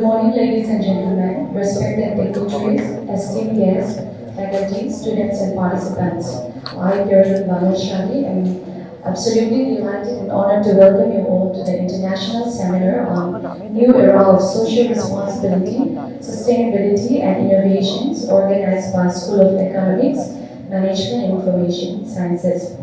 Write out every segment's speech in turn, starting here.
morning, ladies and gentlemen, respected dignitaries, esteemed guests, faculty, students, and participants. I, Shri, am absolutely delighted and honored to welcome you all to the International Seminar on New Era of Social Responsibility, Sustainability, and Innovations, organized by School of Economics, Management, and Information Sciences.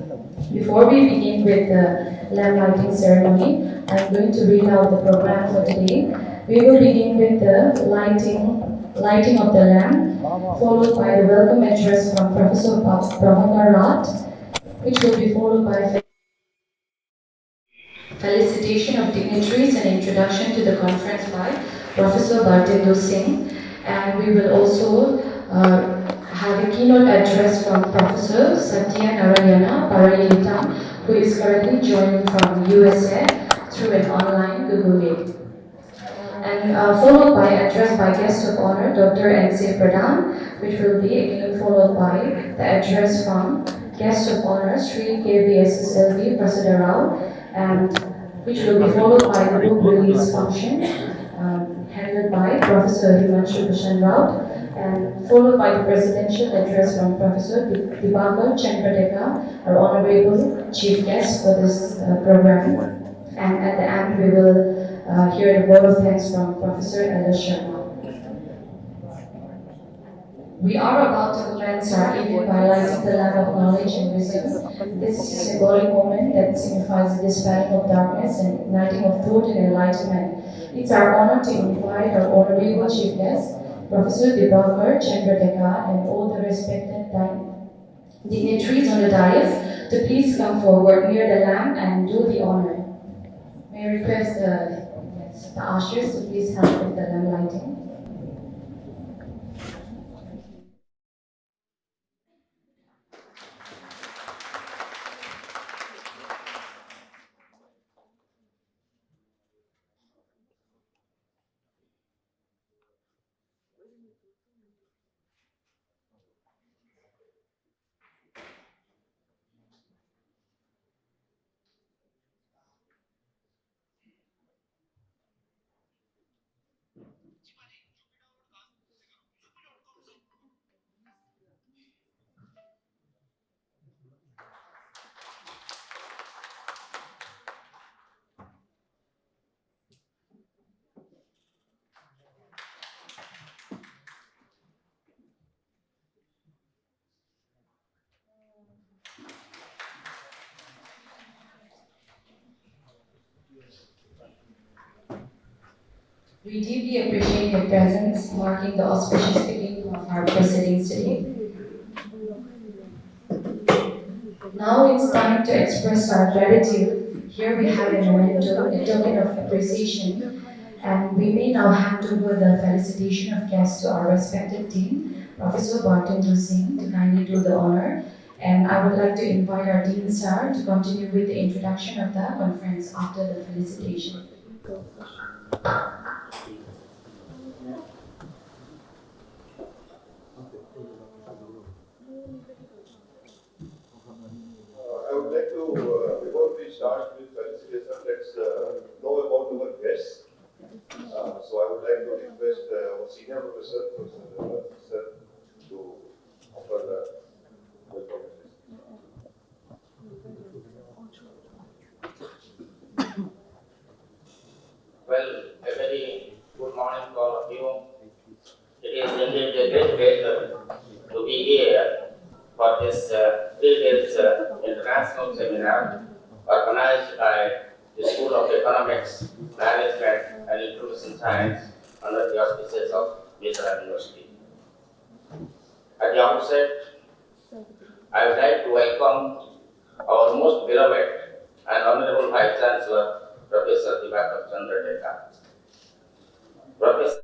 Before we begin with the lamp lighting ceremony, I'm going to read out the program for today. We will begin with the lighting of the lamp, followed by the welcome address from Professor Pravakar Rath, which will be followed by felicitation of dignitaries and introduction to the conference by Professor Bartendu Singh. And we will also have a keynote address from Professor Satyanarayana, Parayitam, who is currently joining from USA through an online Google Meet. And followed by address by guest of honor, Dr. N.C. Pradhan, which will be again followed by the address from guest of honor, Shri K.V.S.S.L.V, Prasada, and which will be followed by the book release function handled by Professor Chandra, and followed by the presidential address from Professor Dibakar, Chandra, Deka, our honorable chief guest for this program. And at the end, we will hear the word of thanks from Professor Shri. We are about to commence our evening by lighting the lamp of knowledge and wisdom. This is a symbolic moment that signifies the dispelling of darkness and igniting of thought and enlightenment. It's our honor to invite our honorable chief guest, Professor Dibakar, Chandra, Deka, and all the respected dignitaries on the dais to please come forward near the lamp and do the honor. May I request the ushers to please help with the lamp lighting. We deeply appreciate your presence, marking the auspicious beginning of our proceedings today. Now it's time to express our gratitude. Here we have a memento, a token of appreciation, and we may now hand over the felicitation of guests to our respected team, Professor Bartendu Singh, to kindly do the honor. And I would like to invite our Dean Sir to continue with the introduction of the conference after the felicitation. I would like to, before we start with felicitation, let's know about our guests. So I would like to request our senior professor, Professor Sir, to offer the welcome. Well, a very good morning to all of you. It is indeed a great pleasure to be here for this 3 days international seminar organized by the School of Economics, Management and Information Science under the auspices of Mizoram University. At the outset, I would like to welcome our most beloved and honorable Vice Chancellor, Professor Dibakar Chandra. Professor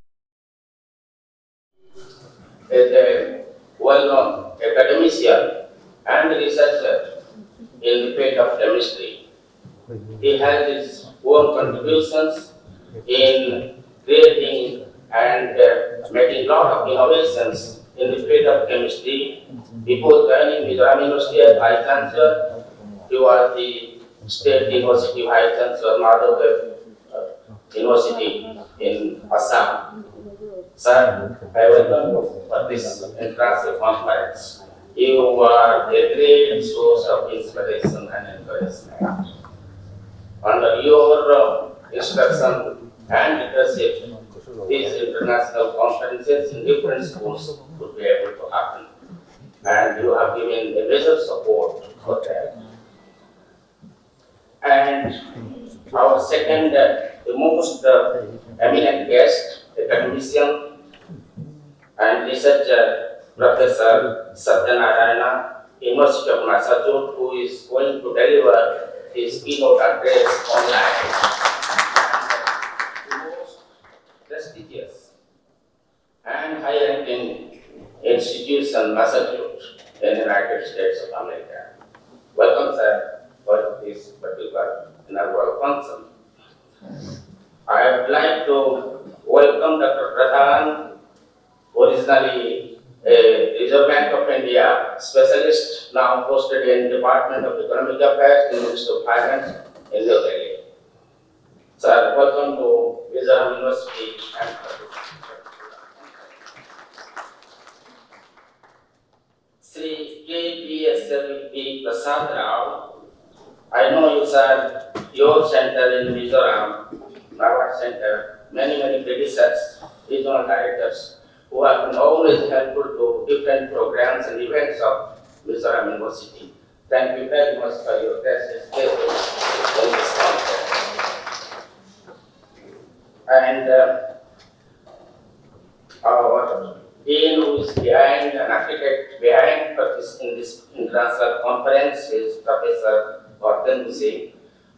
is a well-known academician and researcher in the field of chemistry. He has his own contributions in creating and making a lot of innovations in the field of chemistry. Before joining Mizoram University as Vice Chancellor, he was the State University Vice Chancellor, University in Assam. Sir, I welcome you for this international conference. You are a great source of inspiration and encouragement. Under your instruction and leadership, these international conferences in different schools would be able to happen. And you have given a major support for that. And our second, the most eminent guest, academician and researcher, Professor Satyanarayana, University of Massachusetts, who is going to deliver his keynote address online. And the most prestigious and high-ranking institution, Massachusetts, in the United States of America. Welcome, sir, for this particular inaugural function. I would like to welcome Dr. Pradhan, originally a Reserve Bank of India specialist, now posted in Department of Economic Affairs in Ministry of Finance in New Delhi. Sir, welcome to Mizoram University and Shri K.V.S.S.L.V. Prasada. I know you, sir, your center in Mizoram, NABARD Center, many predecessors, regional directors, who have been always helpful to different programs and events of Mizoram University. Thank you very much for your gracious gift in this conference. And our dean, who is behind, an architect behind for this in this international conference, is Professor Bartendu Singh,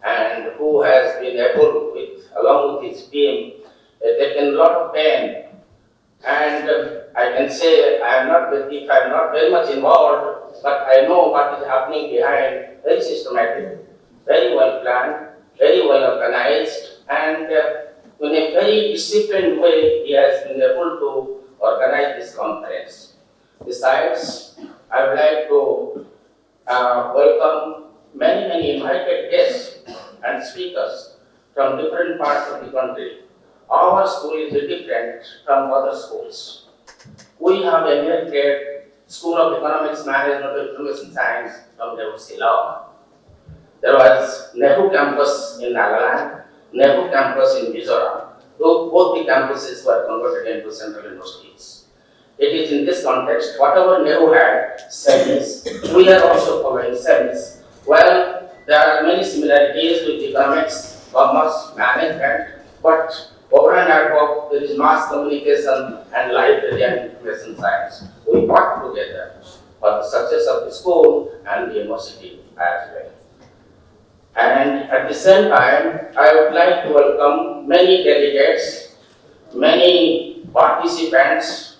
and who has been able, along with his team, taken a lot of pain. And I can say if I am not very much involved, but I know what is happening behind. Very systematic, very well planned, very well organized, and in a very disciplined way, he has been able to organize this conference. Besides, I would like to welcome many invited guests and speakers from different parts of the country. Our school is different from other schools. We have inherited School of Economics, Management, and Information Science from K.V.S.S.L.V. There was Nehru campus in Nagaland, Nehru campus in Mizoram. Both the campuses were converted into central universities. It is in this context, whatever Nehru had, semis, we are also following semis. Well, there are many similarities with economics, commerce, management, but over and above, there is mass communication and library and information science. We work together for the success of the school and the university as well. And at the same time, I would like to welcome many delegates, many participants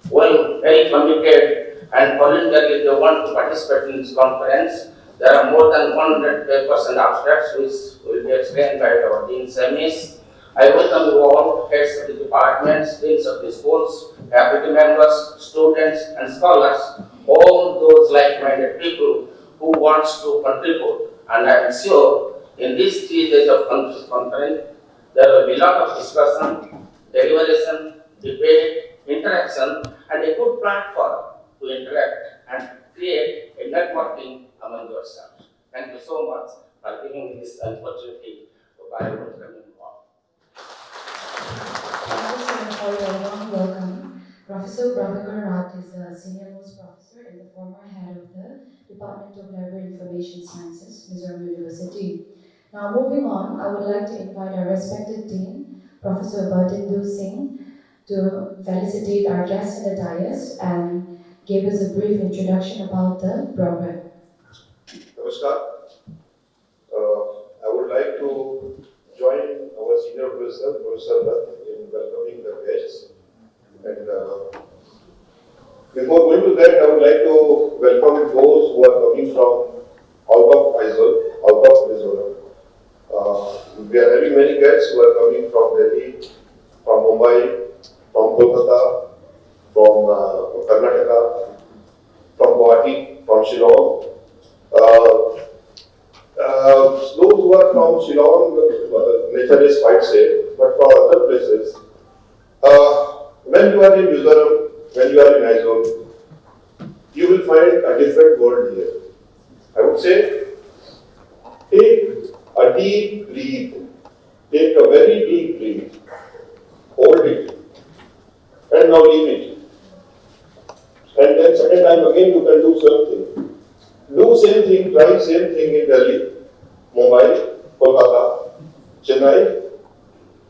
who are very committed and voluntarily they want to participate in this conference. There are more than 100 papers and abstracts which will be explained by our Dean Semis. I welcome you all, heads of the departments, deans of the schools, faculty members, students and scholars, all those like-minded people who wants to contribute. And I am sure in these 3 days of conference, there will be a lot of discussion, deliberation, debate, interaction, and a good platform to interact and create a networking among yourselves. Thank you so much for giving me this opportunity to buy your coming along. Thank you, sir, for your warm welcome. Professor Pravakar Rath is a senior most professor and the former head of the Department of Library Information Sciences, Mizoram University. Now, moving on, I would like to invite our respected dean, Professor Bartendu Singh, to felicitate our guests in the dais and give us a brief introduction about the program. Namaskar. I would like to join our senior professor, Professor Rath, in welcoming the guests. And before going to that, I would like to welcome those who are coming from out of Mizoram. We are having many guests who are coming from Delhi, from Mumbai, from Kolkata, from Karnataka, from Guwahati, from Shillong. Those who are from Shillong, nature is quite safe. but from other places. When you are in Mizoram, when you are in Mizoram, you will find a different world here. I would say, take a deep breath, take a very deep breath, hold it, and now leave it. And then second time again you can do something. Do same thing, try same thing in Delhi, Mumbai, Kolkata, Chennai.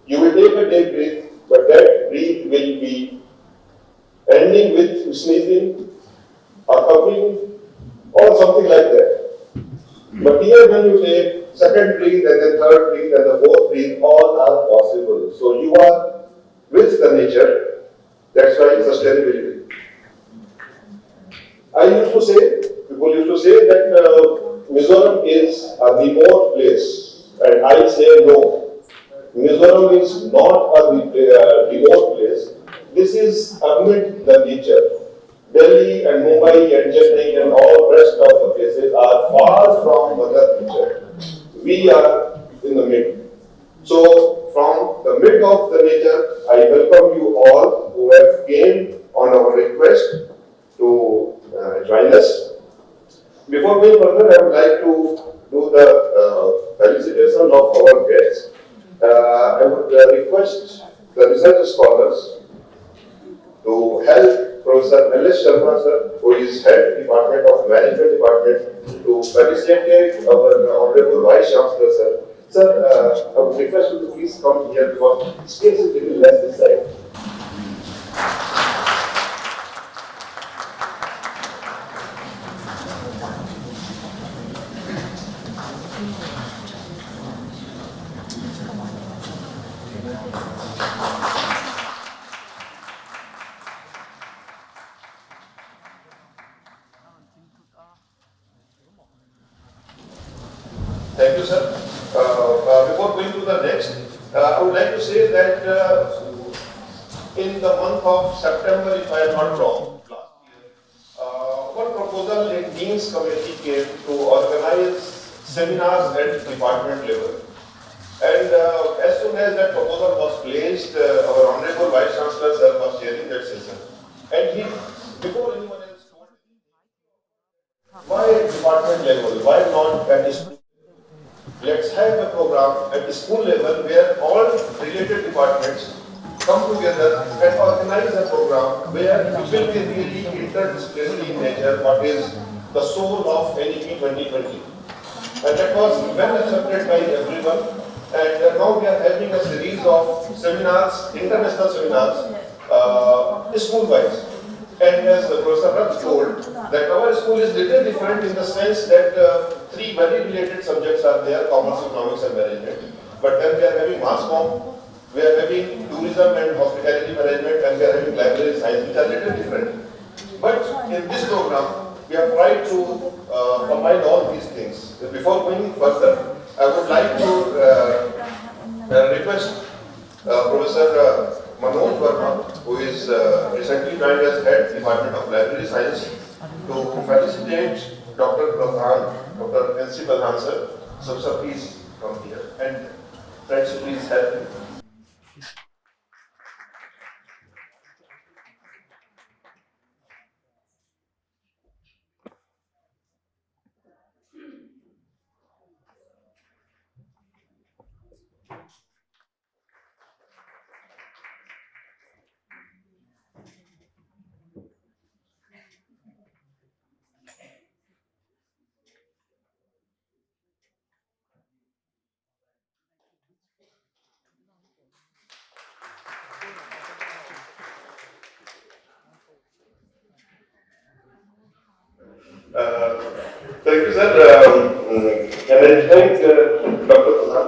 You will take a deep breath, but that breath will be ending with sneezing or coughing or something like that. But here when you take second breath and then third breath and the fourth breath, all are possible. So you are with the nature. That's why sustainability. People used to say that Mizoram is a remote place, and I say no. Mizoram is not a remote place. This is amid the nature. Delhi and Mumbai and Chennai and all rest of the places are far from Mother Nature. We are in the mid. So, from the mid of the nature, I welcome you all who have came on our request to join us. Before going further, I would like to do the felicitation of our guests. I would request the research scholars to help Professor L.S. Sharma sir, who is head department of management department, to felicitate our honorable Vice Chancellor sir. Sir, I would request you to please come here because space is little less this side. Thank you, sir. Before going to the next, I would like to say that in the month of September, if I am not wrong, last year, one proposal in Dean's Committee came to organize seminars at department level. And as soon as that proposal was placed, our Honorable Vice Chancellor sir was chairing that session. And he, before anyone else told me, why at department level, why not at school? Let's have a program at the school level where all related departments come together and organize a program where it will be really interdisciplinary in nature, what is the soul of NEP 2020. And that was well accepted by everyone. And now we are having a series of seminars, international seminars, school-wise. And as Professor Rath told, that our school is little different in the sense that three very related subjects are there, commerce, economics and management. But then we are having mass comm, we are having tourism and hospitality management, and we are having library science, which are little different. But in this program, we have tried to combine all these things. Before going further, I would like to request Professor Manoj Verma, who is recently joined as Head Department of Library Science, to felicitate Dr. Pradhan, Dr. N.C. Pradhan sir. So, sir, please come here. And friends, please help me. Thank you, sir. Can I thank Dr. Pradhan?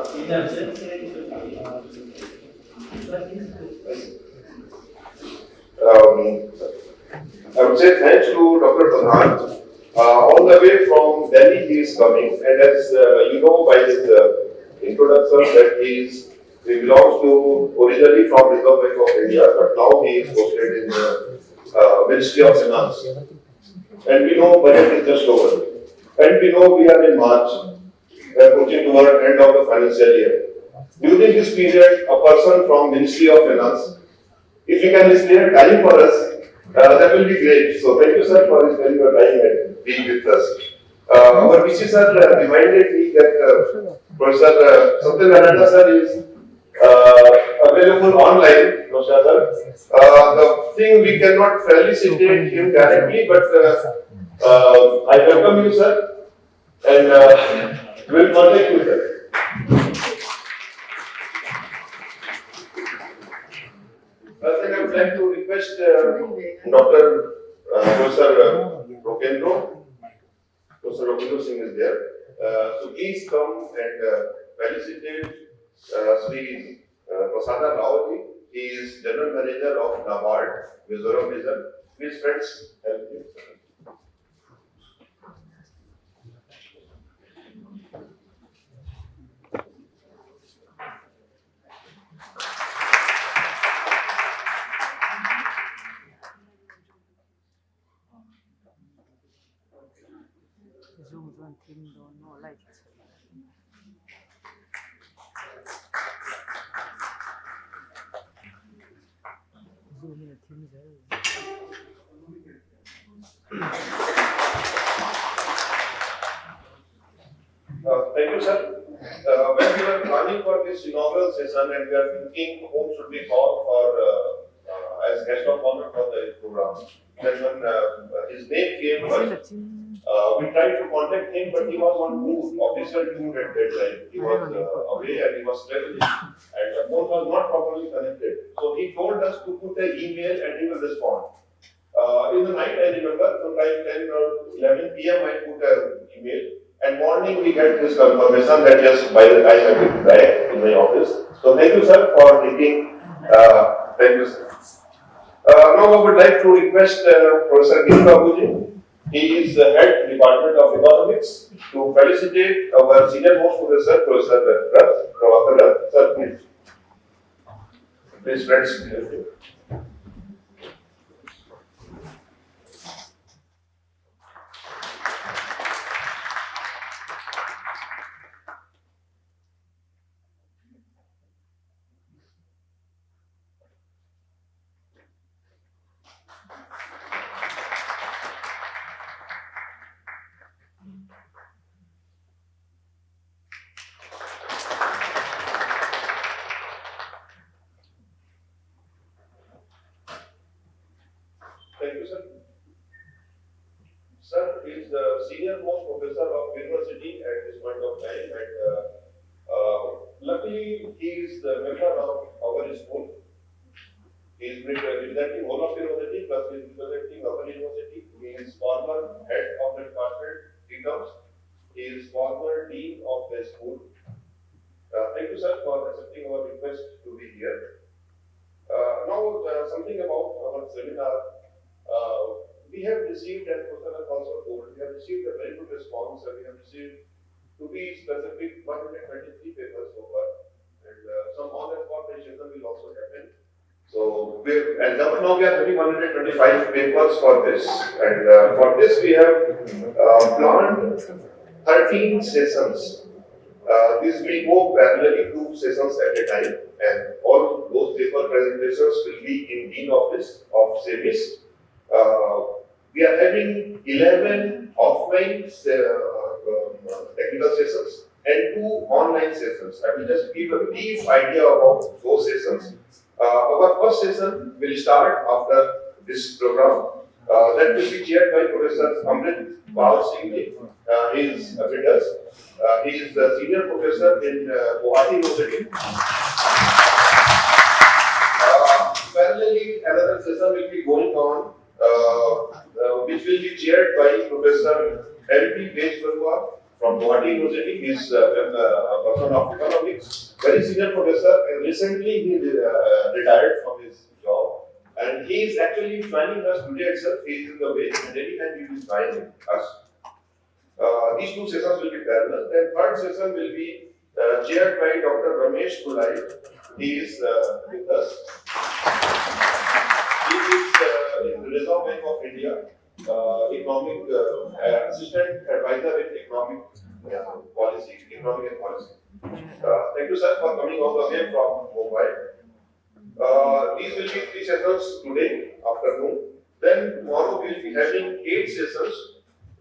I would say thanks to Dr. Pradhan. On the way from Delhi, he is coming, and as you know by his introduction, that he belongs to originally from Reserve Bank of India, but now he is posted in the Ministry of Finance. And we know budget is just over. And we know we are in March, approaching toward end of the financial year. during this period, a person from Ministry of Finance, if you can spare time for us, that will be great. So thank you, sir, for spending your time and being with us. Our VC sir reminded me that Professor Satyanarayana sir is available online, Professor sir. The thing we cannot felicitate him directly, but I welcome you, sir, and we'll contact you, sir. Then I would like to request Dr. Professor Professor Singh is there. So please come and felicitate Shri Prasada. He is General Manager of NABARD, Mizoram region. Please, friends, help him. Thank you, sir. When we were planning for this inaugural session and we are thinking whom should we call for as guest of honor for the program, then when his name came first, we tried to contact him, but he was on official tour at that time. He was away and he was traveling, and the phone was not properly connected. So he told us to put an email and he will respond. In the night, I remember, sometime 10 or 11 p.m. I put an email. And morning we get this confirmation that yes, by the time I will be back in my office. So thank you, sir, for taking. Thank you, sir. Now I would like to request Professor K.V.S.S.L.V. He is the head Department of Economics to felicitate our senior most professor, Professor Rath, Pravakar Rath. Sir, please. Please, friends, help you. Thank you, sir. Sir is the senior most professor of university at this point of time, and luckily he is the member of our school. He is representing whole of university, plus he is representing our university. He is former head of the department, Dept. He is former dean of the school. Thank you, sir, for accepting our request to be here. Now, something about our seminar. We have received, and Professor has also told, we have received a very good response, and we have received, to be specific, 123 papers so far, and some on-the-spot registration will also happen. So, as of now, we are having 125 papers for this, and for this we have planned 13 sessions. This will go parallelly 2 sessions at a time, and all those paper presentations will be in Dean Office of Service. We are having 11 offline technical sessions and 2 online sessions. I will just give a brief idea about those sessions. Our first session will start after this program. That will be chaired by Professor Singh. He is with us. He is the senior professor in Govt University. Parallelly, another session will be going on, which will be chaired by Professor K.V.S.S.L.V from Govt University. He is a person of economics, very senior professor, and recently he retired from his job. And he is actually joining us today itself. He is in the way, and anytime he will join us. These 2 sessions will be parallel. Then third session will be chaired by Dr. Ramesh Kulai. He is with us. He is in the Reserve Bank of India, economic assistant advisor in economic policy, economic and policy. Thank you, sir, for coming all the way from Mumbai. These will be 3 sessions today afternoon. Then tomorrow we will be having 8 sessions.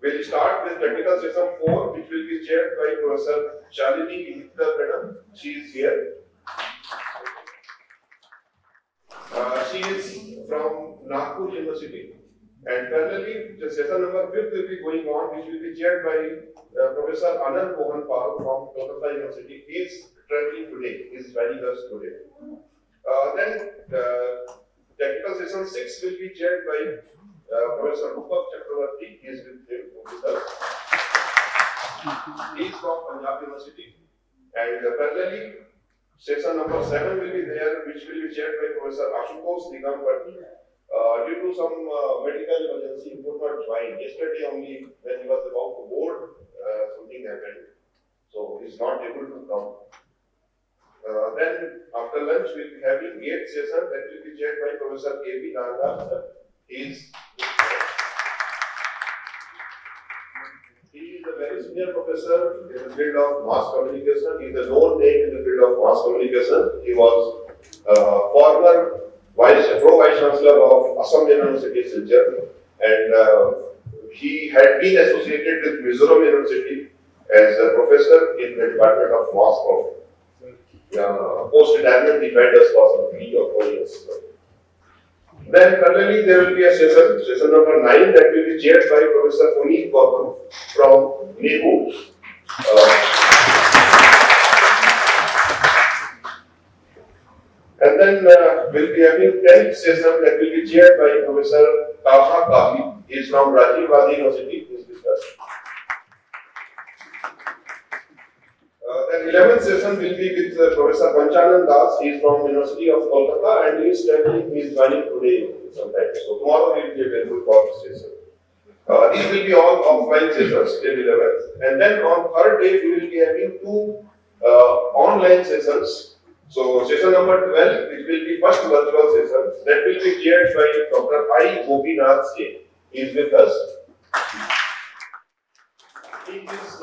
We will start with technical session 4, which will be chaired by Professor Shalini Pradhan. She is here. She is from Nagpur University. And parallelly, the session number 5 will be going on, which will be chaired by Professor Anand Mohan Pal from Kolkata University. He is traveling today. He is joining us today. Then technical session 6 will be chaired by Professor Pravakar Rath. He is with us. He is from Punjab University. And parallelly, session number 7 will be there, which will be chaired by Professor Ashutosh Dibakar. Due to some medical emergency, he could not join. Yesterday only, when he was about to board, something happened. So he is not able to come. Then after lunch, we will be having 8th session that will be chaired by Professor K.V.S.L.V. He is a very senior professor in the field of mass communication. He is a known name in the field of mass communication. He was former Pro-Vice Chancellor of Assam University, Singh, and he had been associated with Mizoram University as a professor in the Department of Mass Comm. Post-retirement, he joined us for some 3 or 4 years. Then parallelly there will be a session number 9 that will be chaired by Professor Govt from NABARD. And then we'll be having 10th session that will be chaired by Professor K.V.S.S.L.V. He is from Rajiv Gandhi University. He is with us. Then 11th session will be with Professor Panchanand Das. He is from University of Kolkata and he is joining today sometime. So tomorrow he will be available for this session. These will be all offline sessions till 11th. And then on 3rd day we will be having 2 online sessions. So session number 12, which will be first virtual session, that will be chaired by Dr. I. Gopinath Singh. He is with us. He is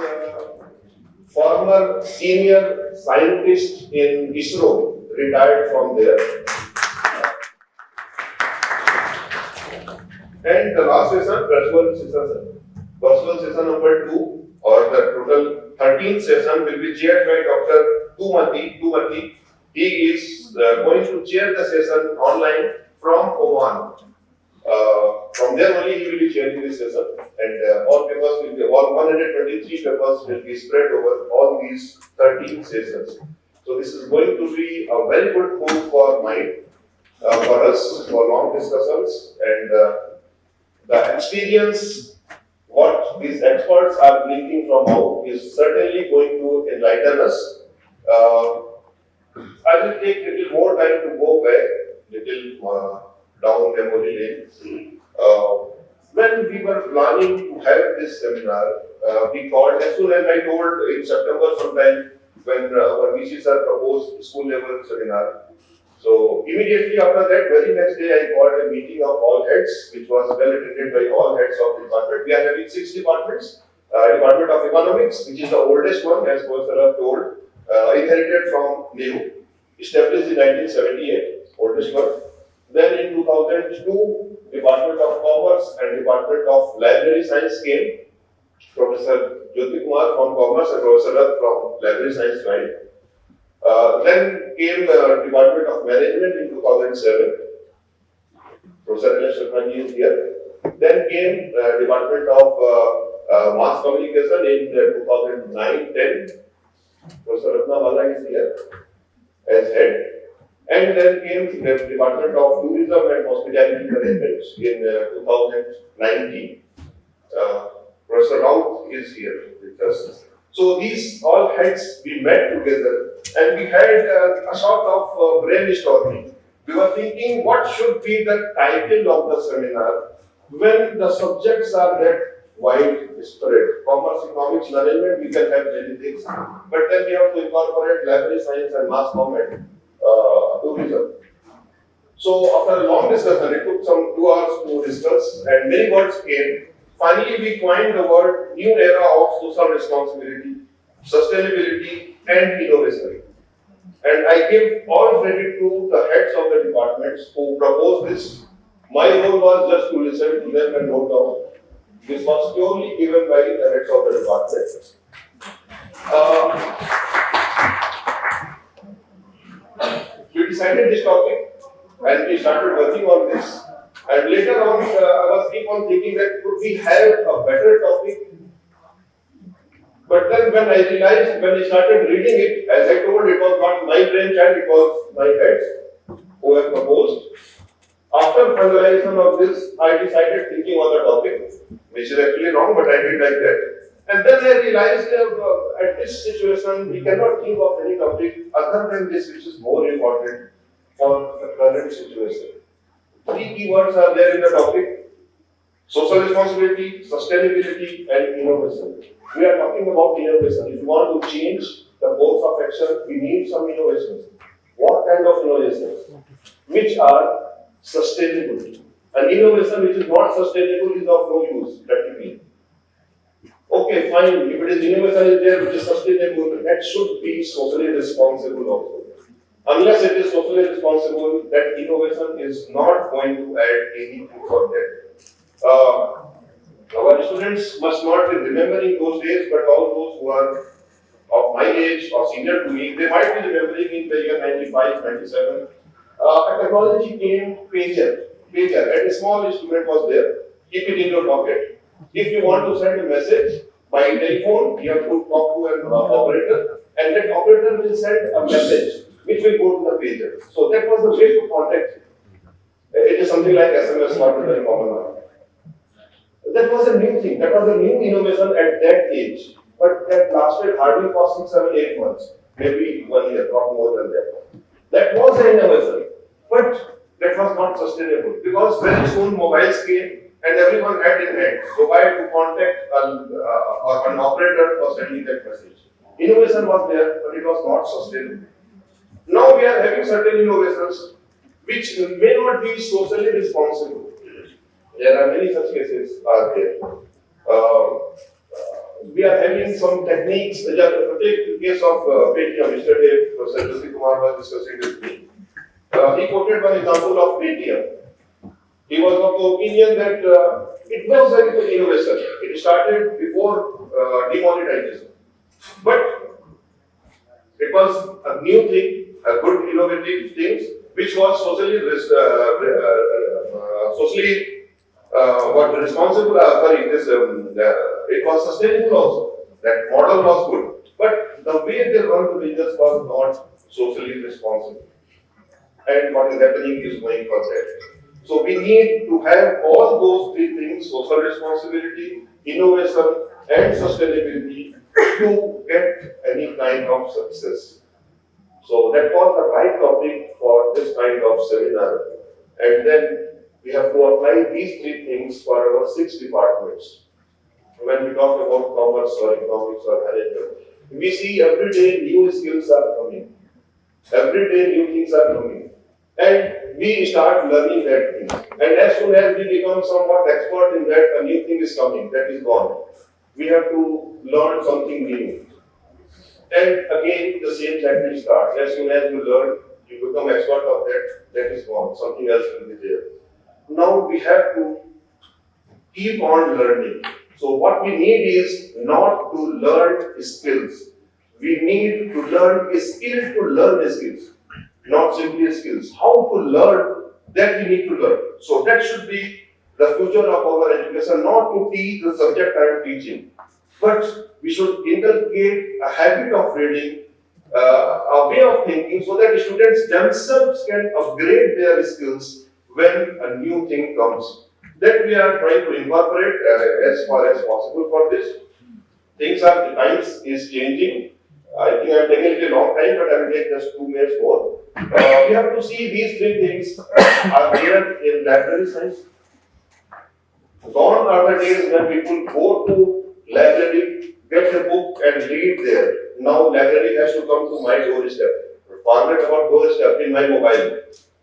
former senior scientist in ISRO, retired from there. And the last session, virtual session number 2, or the total 13th session will be chaired by Dr. Tumati. He is going to chair the session online from Oman. From there only he will be chairing this session, and all 123 papers will be spread over all these 13 sessions. So this is going to be a very good move for mind, for us, for long discussions, and the experience what these experts are bringing from out is certainly going to enlighten us. I will take little more time to go back, little down memory lane. When we were planning to have this seminar, we called, as soon as I told in September sometime, when our VC sir proposed school level seminar. So immediately after that, very next day I called a meeting of all heads, which was well attended by all heads of the department. We are having 6 departments. Department of Economics, which is the oldest one, as Professor Rath told, inherited from NEU, established in 1978, oldest one. Then in 2002, Department of Commerce and Department of Library Science came. Professor Jyoti Kumar from Commerce and Professor Rath from Library Science joined. Then came Department of Management in 2007. Professor Sharma is here. Then came Department of Mass Communication in 2009-10. Professor Ratnawala is here as head. And then came the Department of Tourism and Hospitality Management in 2019. Professor Rao is here with us. So these all heads we met together and we had a sort of brainstorming. We were thinking what should be the title of the seminar when the subjects are that wide spread. Commerce, economics, management, we can have many things. But then we have to incorporate library science and mass comm, tourism. So after a long discussion, it took some 2 hours to discuss and many words came. finally we coined the word new era of social responsibility, sustainability and innovation. And I give all credit to the heads of the departments who proposed this. My role was just to listen to them and note down. This was purely given by the heads of the department. We decided this topic and we started working on this. And later on, I was keep on thinking that could we have a better topic? But then when I realized, when I started reading it, as I told, it was not my brainchild, it was my heads who have proposed. After finalization of this, I decided thinking on the topic, which is actually wrong, but I did like that. And then I realized at this situation, we cannot think of any topic other than this, which is more important for the current situation. Three keywords are there in the topic: social responsibility, sustainability, and innovation. We are talking about innovation. If you want to change the course of action, we need some innovations. What kind of innovations? Which are sustainable. An innovation which is not sustainable is of no use, practically. Okay, fine. If it is innovation is there which is sustainable, that should be socially responsible also. Unless it is socially responsible, that innovation is not going to add anything for that. Our students must not be remembering those days, but all those who are of my age or senior to me, they might be remembering in the year 95, 97. A technology came, pager, and a small instrument was there. Keep it in your pocket. If you want to send a message by telephone, you have to talk to an operator, and that operator will send a message which will go to the pager. So that was the way to contact. It is something like SMS, not very common now. That was a new thing. That was a new innovation at that age. But that lasted hardly for 6, 7, 8 months. Maybe 1 year, not more than that. That was an innovation. But that was not sustainable. Because very soon mobiles came and everyone had in hand mobile to contact an operator for sending that message. Innovation was there, but it was not sustainable. Now we are having certain innovations which may not be socially responsible. There are many such cases are there. We are having some techniques. Take the case of Paytm. Yesterday, Professor Kumar was discussing with me. He quoted one example of Paytm. He was of the opinion that it was very good innovation. It started before demonetization, but it was a new thing, a good innovative thing, which was socially responsible. It was sustainable also. That model was good, but the way they run the business was not socially responsible. And what is happening is going for that. So we need to have all those three things: social responsibility, innovation, and sustainability to get any kind of success. So that was the right topic for this kind of seminar. And then we have to apply these three things for our 6 departments. When we talk about commerce or economics or management, we see every day new skills are coming. Every day new things are coming. And we start learning that thing. And as soon as we become somewhat expert in that, a new thing is coming, that is gone. We have to learn something new. And again, the same cycle starts. As soon as you learn, you become expert of that, that is gone. Something else will be there. Now we have to keep on learning. So what we need is not to learn skills. We need to learn a skill to learn the skills, not simply skills. How to learn, that we need to learn. So that should be the future of our education, not to teach the subject I am teaching, but we should inculcate a habit of reading, a way of thinking, so that students themselves can upgrade their skills when a new thing comes. That we are trying to incorporate as far as possible for this. The times is changing. I think I am taking a little long time, but I will take just 2 minutes more. We have to see these 3 things are there in library science. Gone are the days when people go to library, get a book and read there. Now library has to come to my doorstep. Forget about doorstep in my mobile.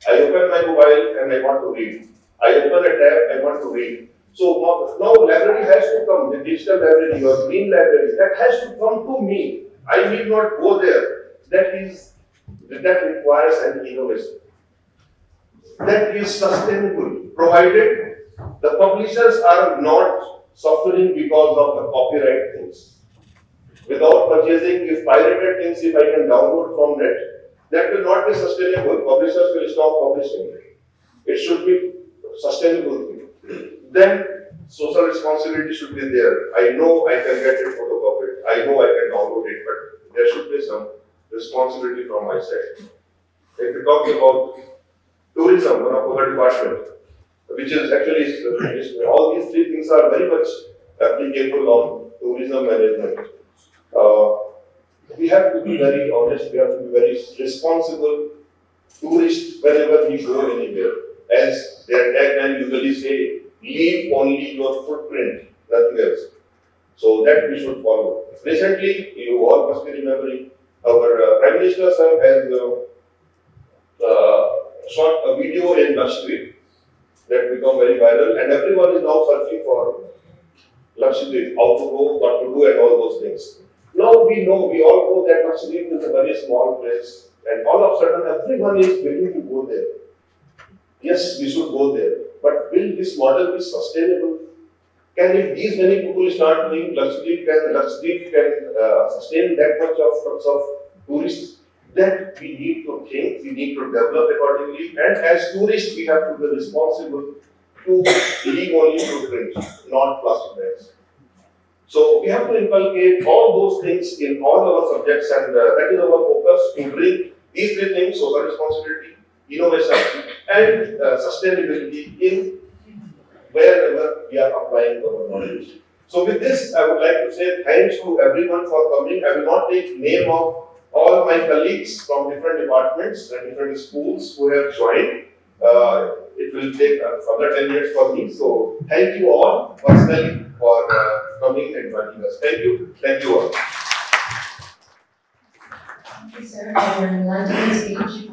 I open my mobile and I want to read. I open a tab, I want to read. So now library has to come, the digital library or green library, that has to come to me. I need not go there. That requires an innovation. That is sustainable, provided the publishers are not suffering because of the copyright things. Without purchasing, if pirated things, if I can download from net, that will not be sustainable. Publishers will stop publishing. It should be sustainable thing. Then social responsibility should be there. I know I can get it photocopied. I know I can download it, but there should be some responsibility from my side. If we talk about tourism, one of our department, which is actually all these three things are very much applicable on tourism management. We have to be very honest. We have to be very responsible tourists whenever we go anywhere. As their tagline usually say, leave only your footprint, nothing else. So that we should follow. Recently, you all must be remembering, our Prime Minister sir has shot a video in Lakshadweep that become very viral, and everyone is now searching for Lakshadweep, how to go, what to do, and all those things. Now we all know that Lakshadweep is a very small place, and all of a sudden everyone is willing to go there. Yes, we should go there, but will this model be sustainable? Can if these many people start doing Lakshadweep can sustain that much of tourists? That we need to think, we need to develop accordingly, and as tourists, we have to be responsible to leave only footprint, not plastic bags. So we have to inculcate all those things in all our subjects, and that is our focus to bring these three things: social responsibility, innovation, and sustainability in wherever we are applying our knowledge. So with this, I would like to say thanks to everyone for coming. I will not take name of all my colleagues from different departments and different schools who have joined. It will take further 10 minutes for me. So thank you all personally for coming and joining us. Thank you. Thank you all. Thank you, sir, for your enlightening speech.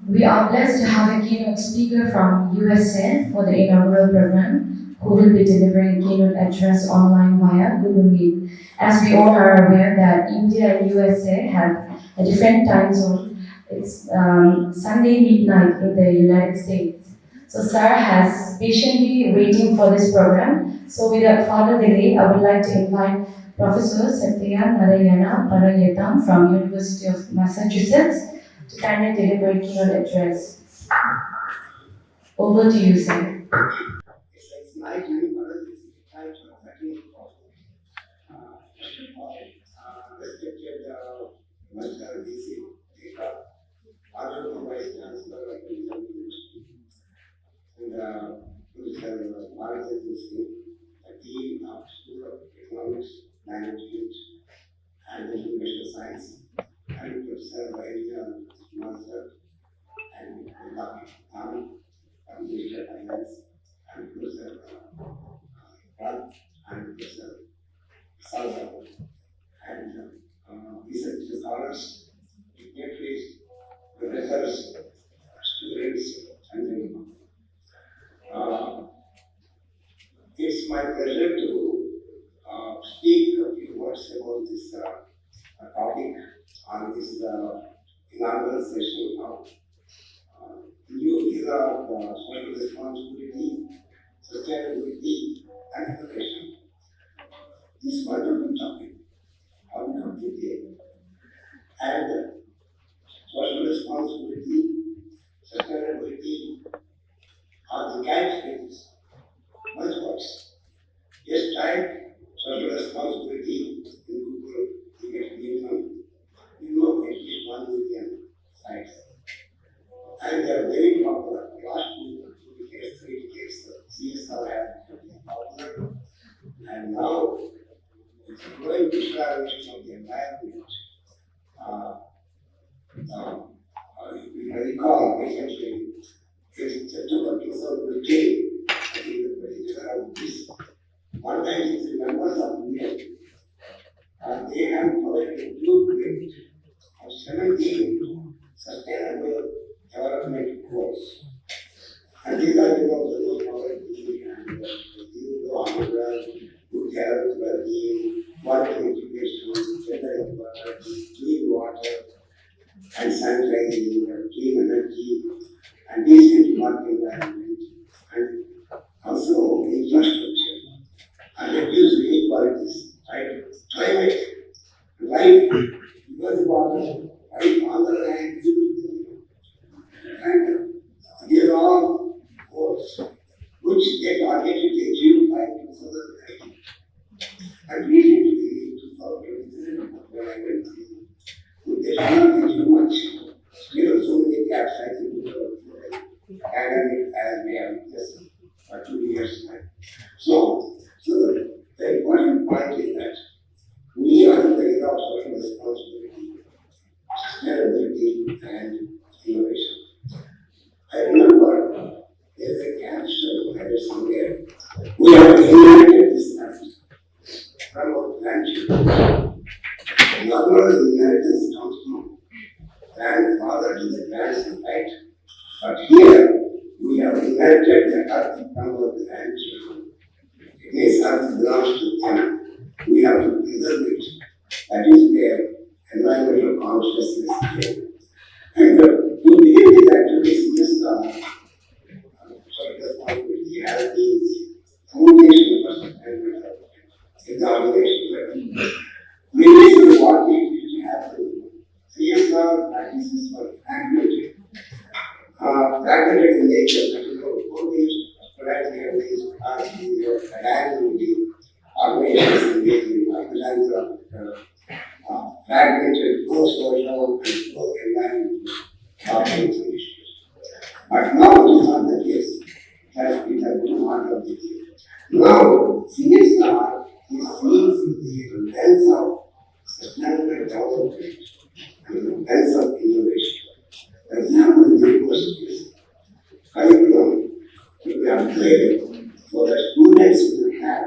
We are blessed to have a keynote speaker from USA for the inaugural program, who will be delivering keynote address online via Google Meet. As we all are aware that India and USA have a different time zone. It's Sunday midnight in the United States. So sir has patiently waiting for this program. So without further delay, I would like to invite Professor Satyanarayana Parayitam from University of Massachusetts to kindly deliver a keynote address. Over to you, sir. It's like university type of activity. Respected Master DC, Deka, Honorable Vice Chancellor of the University, and Mr. Bartendu, the Dean of School of Economics, Management, and Information Science, and Professor Parayitam, Master, and Dr. from Digital Finance, and Professor Rath, and Professor Prasada, and research scholars, dignitaries, professors, students, and it's my pleasure to speak a few words about this topic on this inaugural session of new era of social responsibility, sustainability, and innovation. This wonderful topic, how we come today, and social responsibility, sustainability are the catchphrases, buzzwords. Just type social responsibility in Google, you get you know at least 1 million sites. And they are very popular. Last 2 decades, 3 decades, CSR has been popular. And now it's a growing visualization of the environment. If I recall recently, in September 2015, I think the particular of this 193 members of women, they have provided a blueprint of 17 sustainable development goals. And these are the goals provided and and sanitizing and clean energy and decent work environment and also infrastructure and reduce inequalities, right? Climate, life, because of water, right? On the land, and these are all goals which they targeted to achieve by 2019. And we need to be 2023 when I went through. They should not be too much. There are so many gaps I think academic as we have just for 2 years now. So the important point is that we are in the era of social responsibility, sustainability, and innovation. I remember there's a capsule that is somewhere. We have inherited this capsule from our grandchildren. Normal inheritance comes from grandfather to the grandson, right? But here we have inherited the earth from our grandchildren. It means earth belongs to them. We have to preserve it. That is where environmental consciousness is. And to begin with actually this responsibility has been the foundation of sustainability in the organization level. Previously, what we happened, CSR practices were fragmented. Fragmented in nature, that is, all these varieties are diagonally organizations engaged in philanthropy, fragmented co-social and co-environmental organizations. But now it is not the case. That is not of the case. Now, CSR is seen through the lens of sustainable development and the lens of innovation. For example, in the universities, curriculum will be upgraded so that students will have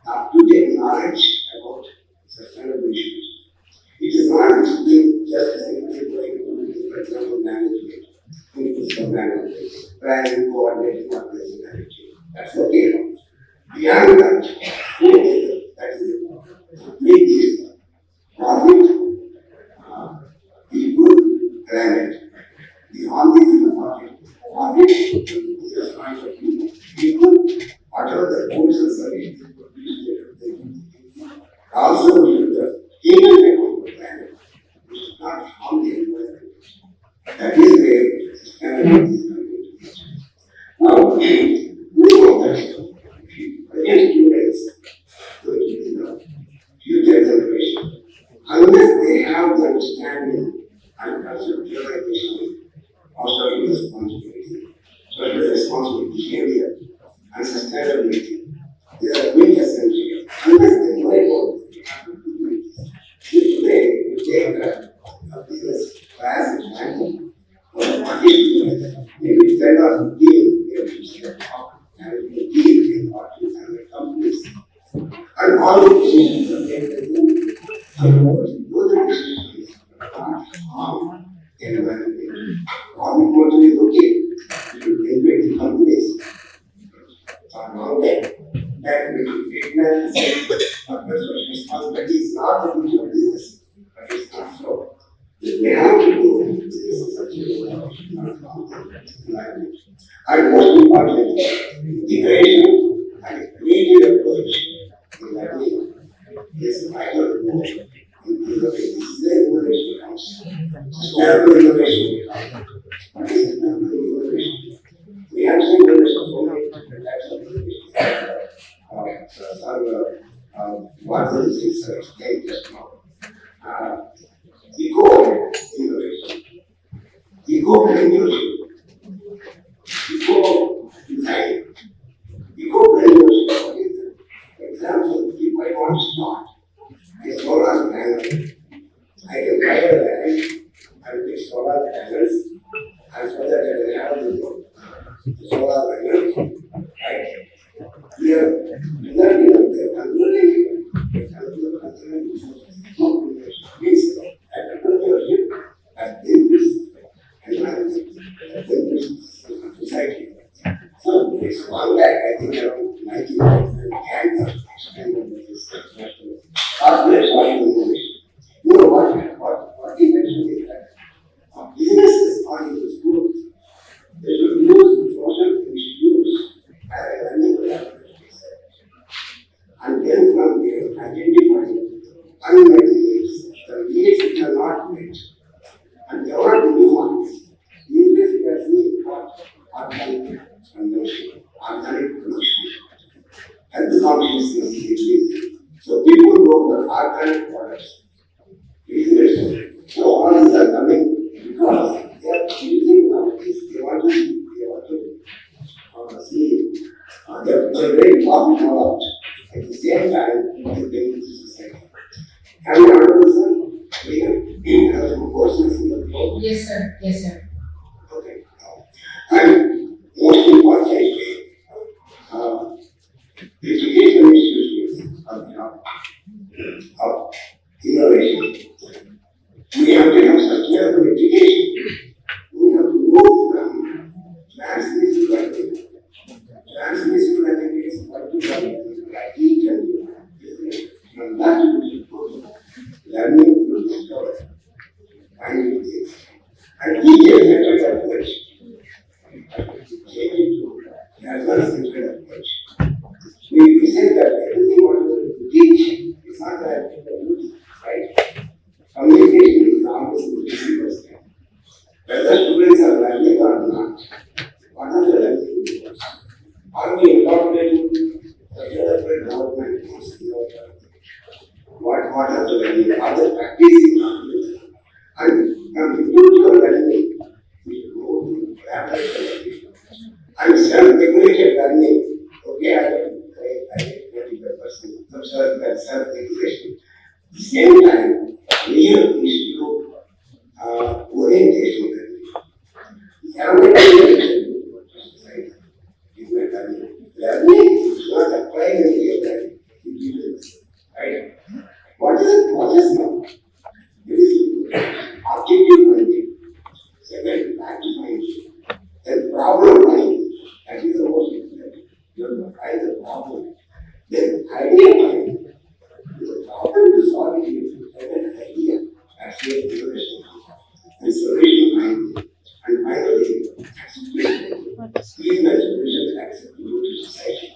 up-to-date knowledge about sustainable issues. It is not just simply like, for example, management, institutional management, planning, coordinating, organizing, managing. That's okay. Beyond that, that is the complete profit, people, planet. Beyond this is the profit. Profit is just point of view. People, whatever the goods and services also we should even account the planet. We should not harm the environment. That is where sustainability is coming to. Now, we know that against students, future generation, unless they have the understanding and conceptualization of social responsibility behavior, and sustainability, they are quintessential. Unless they know about this, today we take a business class in China, maybe 10 or 15 years and we deal in artists and companies. And all the decisions are taken those decisions are harm the environment. All the importantly looking to invent companies are not there. That will be fitness, social responsibility is not the future of business, but it's not so. We have to do this such environment. And most importantly, integration and a creative approach in learning is vital in innovation. This is the innovation comes. Sustainable innovation becomes. What is sustainable innovation? We have seen innovation so many different types of innovation. What is this explained just now? Eco innovation, eco-preneurship, eco-design, eco-preneurship. For example, if I want to start a solar panel, I can buy a land and put solar panels, and so that I will have the solar panels, right? Here, learning of the conservation, means that entrepreneurship has been this environment, has been this society. So it's one back, I think, around 1990 and expanded this national corporate social innovation. You know what innovation is that? sort it all out. At the same time, they bring to society. Have you understood? We have some courses in the floor. Yes, sir. Yes, sir. Okay. And most importantly, education institutions are the hub of innovation. We have to have such level of education. We have to move from transmission learning. Transmission learning is particularly like each and every from that to learning to discover, finding things. And teachers have to approach. Change it to advanced approach. We say that everything what we teach is not that duty, right? Communication is always the receiver's thing. Whether students are learning or not, what are the learning results? Are we incorporating the development tools in our learning? What are the learning? Are they practicing knowledge? And individual learning is more to collaborative learning. And self-regulated learning, okay, I get 25%, observe that self-regulation. At the same time, real issue orientation learning. Learning is not applied in real life. It is, right? What is now? It is objective learning. Second, practice finding. Then problem finding. That is the most important. You have to find the problem. Then idea finding. The problem is solving it. Then idea. That's your innovation. And solution finding. And finally, acceptation. Being a solution acceptable to society.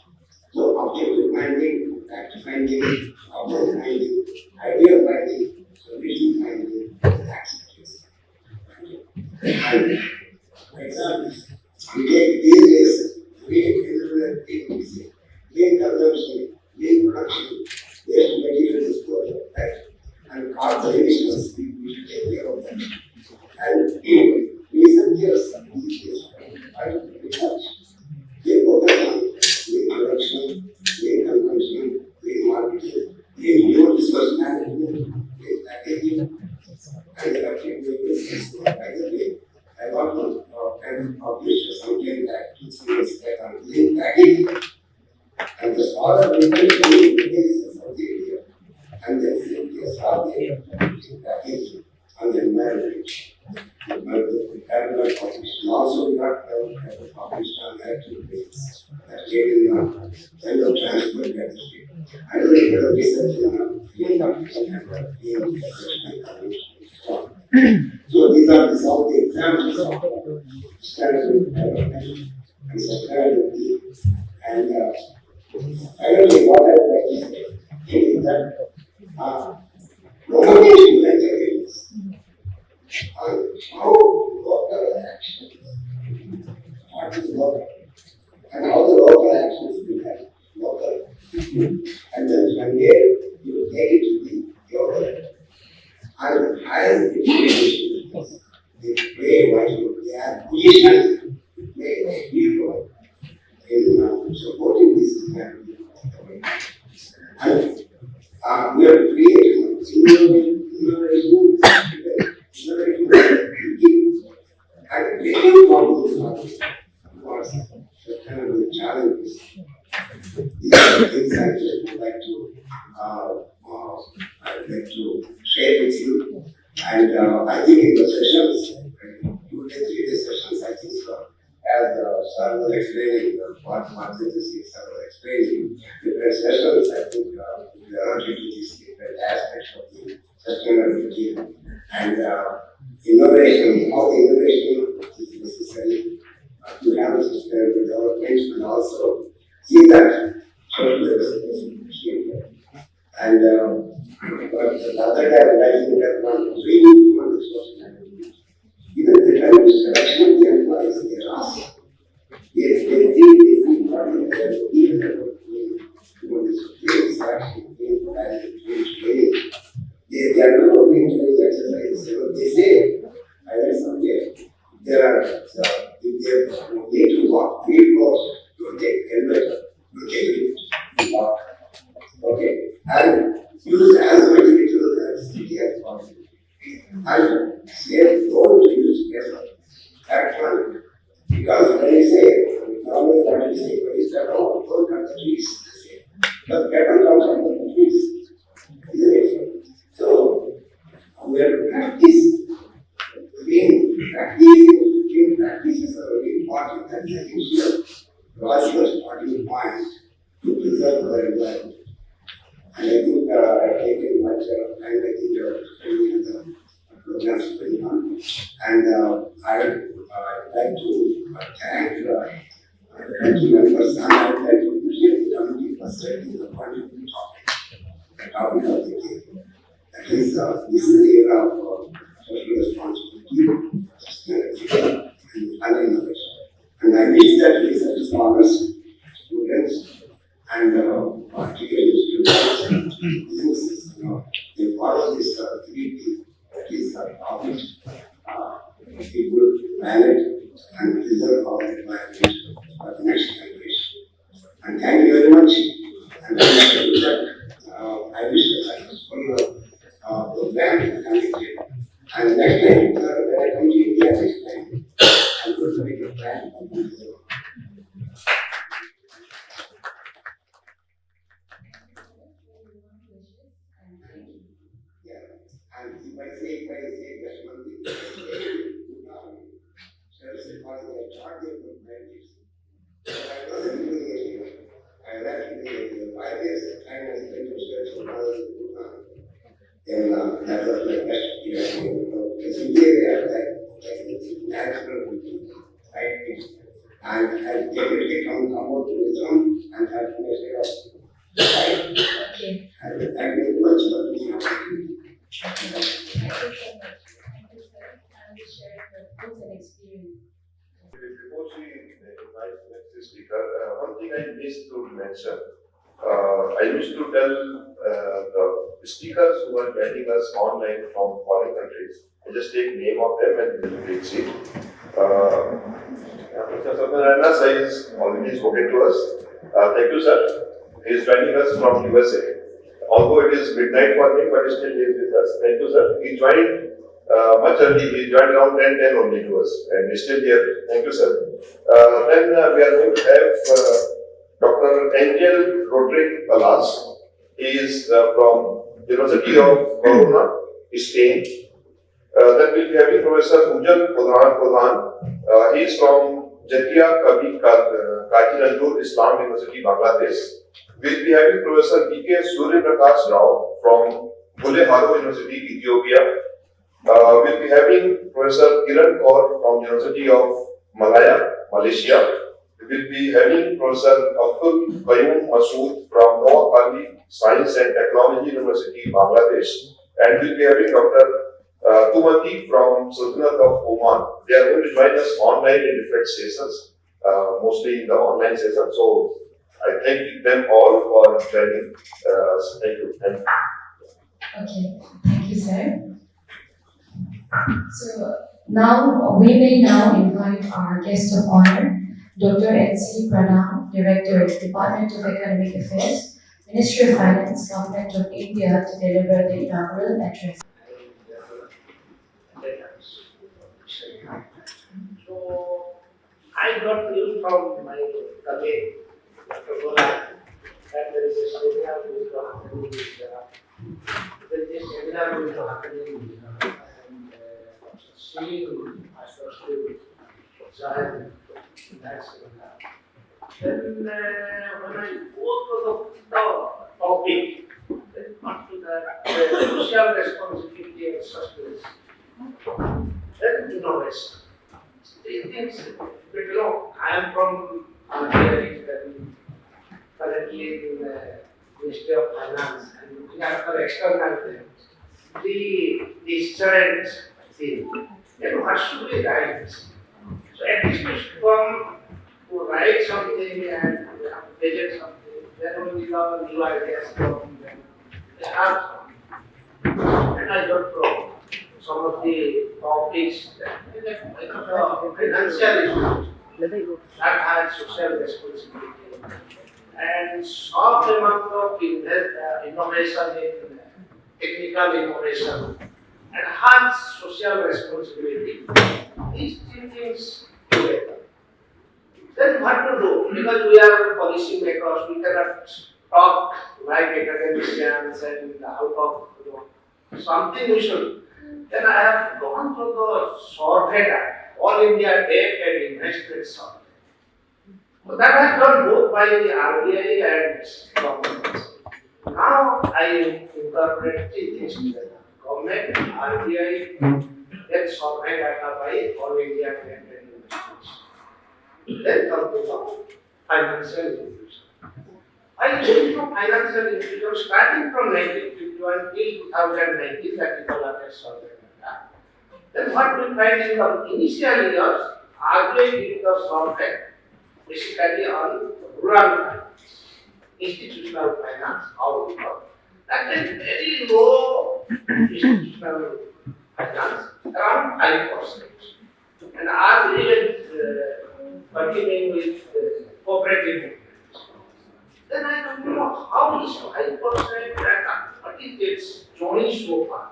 So objective finding, practice finding, problem finding, idea finding, solution finding, and acceptance. And examples. We take these days, lean consumption, lean production, waste material disposal, right? And carbon emissions, we should take care of that. And in recent years, research, they focus on lean production, lean consumption, lean marketing, lean human resource management, lean packaging, and the business. By the way, I got to publish something that 2 years back on lean packaging. And the scholar research is Saudi Arabia. And then they saw the packaging on the environment. But the parallel publication also got published on activities that came in the yellow transport industry. I don't know whether research in field application and field so these are some of the examples of standard development and sustainability. And finally, what I would like to say is that promoting awareness on how local actions, what is local, and how the local actions become local. And then from there, you take it to the global. And higher education, they play vital, they are positioned to play a key role in supporting this humanity. And we have to create innovation, and creating problems towards the kind of challenges. These are the things I just would like to share with you. And I think in the sessions, 2 to 3 day sessions, I think as Sir was explaining, what Martin is Sir was explaining, different sessions, I think we are not into these different aspects of the sustainability and innovation, how innovation is necessary to have a sustainable development and also see that social responsibility. And but the other day, I think that one really human resource management. Even the kind of selection of the employees, they are asked. They see what is there, even human resource selection, training. They are not only training exercises. They say, I read somewhere, there are, if they need to walk 3 floors, you take elevator, you take lift. practices are very important. That is a usual logical starting point to preserve our environment. And I think I've taken much time, I think, spending the programs going on. And I'd like to thank the country members, and I'd like to appreciate the committee for selecting the wonderful topic of the day. That is, this is the era of social responsibility, sustainability, and innovation. And I wish that we such scholars, students, and particularly students and businesses, they follow this 3P, that is topic, people, planet, and preserve our environment for the next generation. And thank you very much. And I wish a successful program in the coming year. And next time, when I come to India next time, I'm going to make a plan of Mizoram. Yeah, and if I say just one thing, Church was a charter of practice. I wasn't doing it here. I left it 5 years of time I spent in church for and that was my best year. Because in there they are like natural routine, right? And they come out to Mizoram and have to make it up. Right? Okay. And thank you very much for being here. Thank you so much. Thank you, sir. And sharing your thoughts and experience. Before she invites next speaker, one thing I missed to mention. I wish to tell the speakers who are joining us online from foreign countries. I just take name of them and we will see. Mr. Satyanarayana sir is already spoken to us. Thank you, sir. He is joining us from USA. Although it is midnight for him, but still he is with us. Thank you, sir. He joined much early. He joined around 10 only to us, and he's still here. Thank you, sir. Then we are going to have Dr. Angel Rodrigue Palas. He is from University of Corona, Spain. Then we'll be having Professor Ujjwal Pradhan. He is from Jatia Kaji Islam University, Bangladesh. We'll be having Professor B.K. Rao from Buleharo University, Ethiopia. We'll be having Professor Kiran Kaur from University of Malaya, Malaysia. We'll be having Professor Abdul Qayyum Masood from Noah Bali Science and Technology University, Bangladesh. And we'll be having Dr. Tumati from Sultanate of Oman. They are going to join us online in different sessions, mostly in the online session. So I thank them all for joining us. Thank you. Okay, thank you, sir. So now we may now invite our guest of honor, Dr. N.C. Pradhan, Director, Department of Economic Affairs, Ministry of Finance, Government of India, to deliver the inaugural address. So I got news from my colleague, Dr. Govt, that there is a seminar going to happen in There is a seminar going to happen in and Shri has to join that seminar. Then when I go to the topic, then come to the social responsibility and sustenance, then innovation. These things, but I am from currently in the Ministry of Finance and looking after external the student thing. Then what should we write? So at least we should come to write something and present something. Then only the new ideas come. They have some. And I got from some of the topics that financial issues that has social responsibility and some amount of innovation in technical innovation and hence social responsibility. These three things together. Then what to do? Because we are policy makers, we cannot talk like academicians and out of something we should. Then I have gone through the short Survey Act, All India Dept and Investment Survey. So that has done both by the RBI and government. Now I incorporate three things together. Government, RBI, then survey data by All India Dept and Investment. Then come to the financial institution. I came from financial institution starting from 1951 till 2019 that people are survey data. Then what we find in the initial years, RBI did the survey basically on rural finance, institutional finance, how we work. That is very low institutional finance, around 5%. And RBI is continuing with cooperative movement. Then I don't know how is 5% data, what is its journey so far.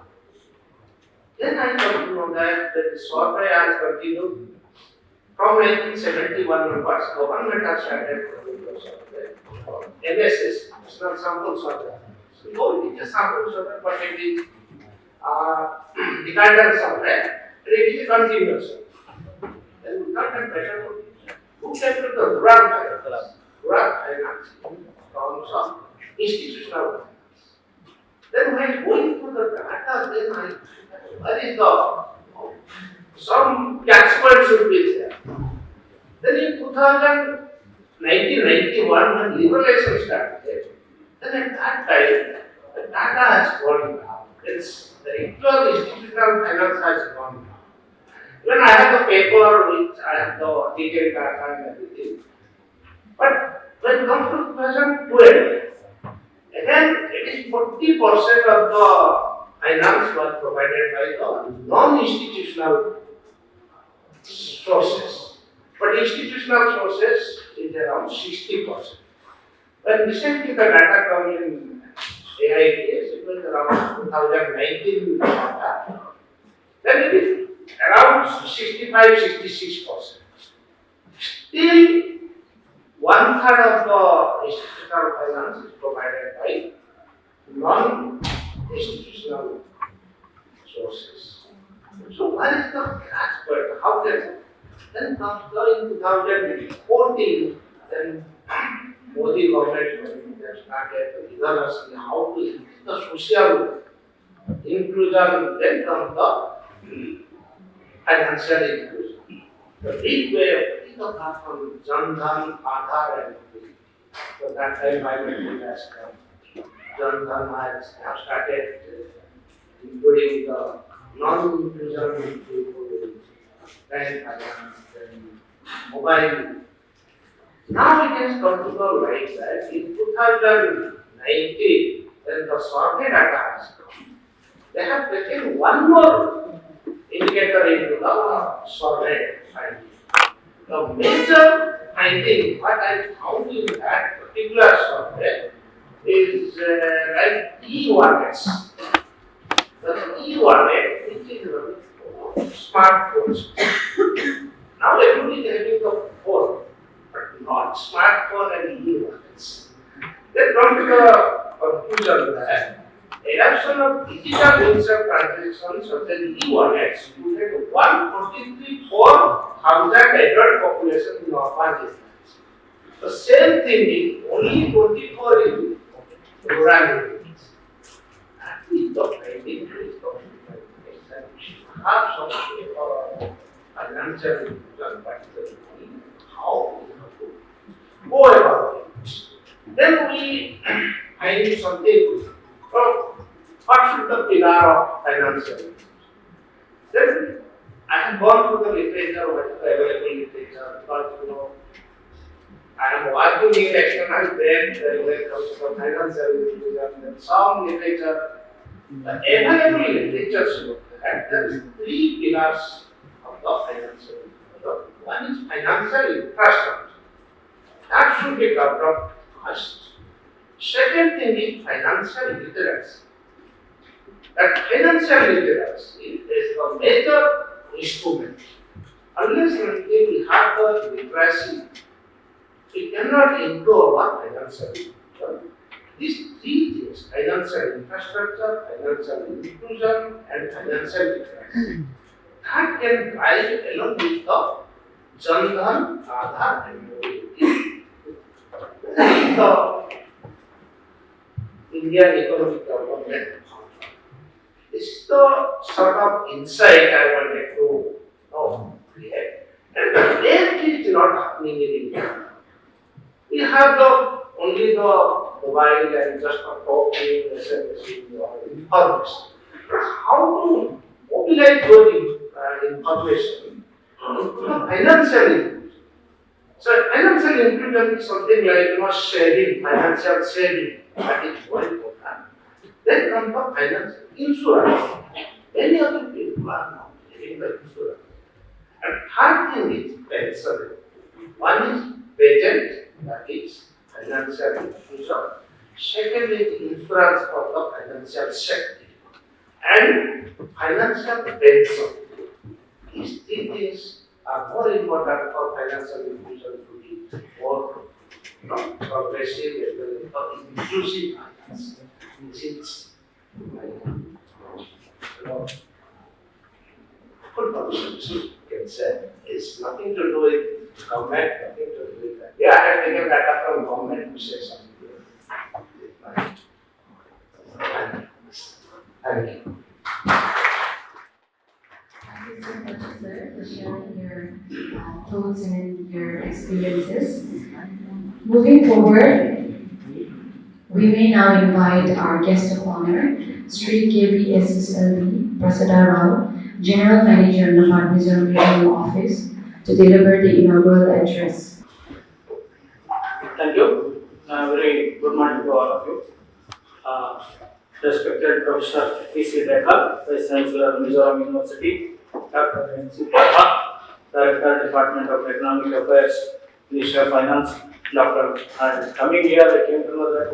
Then I come to know that the survey has continued from 1971 onwards. Government has started NSS, National Sample Survey. So, no, it is a sample survey, but it is decadal survey, and it is a continuous survey. Then we got a better who can do the rural finance from some institutional finance. Then when going through the data, then I what is the some catchment should be there. Then in 1991 when liberalization started, then at that time the data has gone down. It's the actual institutional finance has gone down. When I have the paper which I have the detailed data and everything. But when it comes to 2012, again it is 40% of the finance was provided by the non-institutional sources. But institutional sources is around 60%. When recently the data come in AITS, it was around 2019 data. Then it is around 65-66%. Still, 1/3 of the institutional finance is provided by non-institutional sources. So, what is the catchment? How can then comes in 2014, then Modi government started rigorously how to increase the social inclusion, then comes the financial inclusion. The big way of picking up from Chandra, Aadhaar and everything. So that time my has come. Chandra has started including the non-inclusion people, bank finance and mobile. Now it has come to the light that in 2019, when the survey data has come, they have taken one more indicator into the survey finding. The major finding, what I found in that particular survey is like e-wallets. The e-wallet, which is smartphones. Now everybody is having the phone, but not smartphone and e-wallets. Then come to the conclusion that adoption of digital means of transaction such as e-wallets to get 143,400 adult population in urban areas. The same thing is only 24 in rural areas. That is the finding is have some financial inclusion, particularly how we have to go about it. Then we find something. What should the pillar of financial inclusion? Then I have gone through the literature, what is the available literature, because I am working in external trade, when it comes to financial inclusion, then some literature. The available literature shows that there is 3 pillars of the financial inclusion. One is financial infrastructure. That should be developed first. Second thing is financial literacy. That financial literacy is the major instrument. Unless and until we have the literacy, we cannot improve our financial inclusion. These 3 things, financial infrastructure, financial inclusion, and financial literacy. that can drive along with the Chandra, Aadhaar and mobility. The Indian economic development. This is the sort of insight I wanted to know. And there it is not happening in India. We have only the mobile and just a talking, SMS, or information. How to mobilize those information into the financial inclusion? So financial inclusion is something like sharing, financial sharing. That is very important. Then comes the financial insurance. Many other people are now getting the insurance. And third thing is pension. One is pageant, that is financial inclusion. Second is insurance for the financial sector. And financial pension. These three things are more important for financial inclusion to be more progressive as well as inclusive finance. Since full contribution can say is nothing to do with government, nothing to do with that. Yeah, I have taken data from government to say something. Thank you. Thank you so much, sir, for sharing your thoughts and your experiences. Moving forward, we may now invite our guest of honor, Shri K.V.S.S.L.V, Prasada, General Manager, NABARD Mizoram Regional Office, to deliver the inaugural address. Thank you. Very good morning to all of you. Respected Professor P.C. Deka, Vice Chancellor, Mizoram University, Dr. N.C. Prabha, Director, Department of Economic Affairs, Ministry of Finance, Dr. And coming here, I came to know that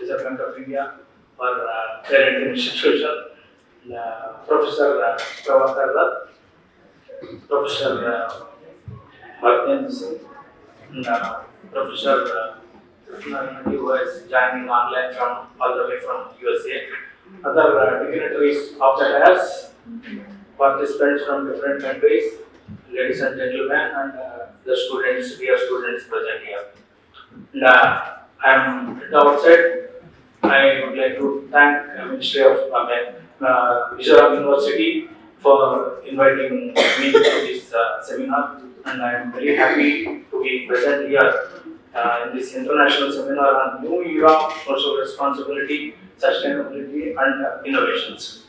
this is a Bank of India for parent institution, Professor Pravakar Rath, Professor Bartendu, and Professor who is joining online from all the way from USA, other dignitaries of the dais, participants from different countries, ladies and gentlemen, and the students, dear students present here. And at the outset, I would like to thank Ministry of Mizoram University for inviting me to this seminar, and I am very happy to be present here in this international seminar on new era of social responsibility, sustainability, and innovations.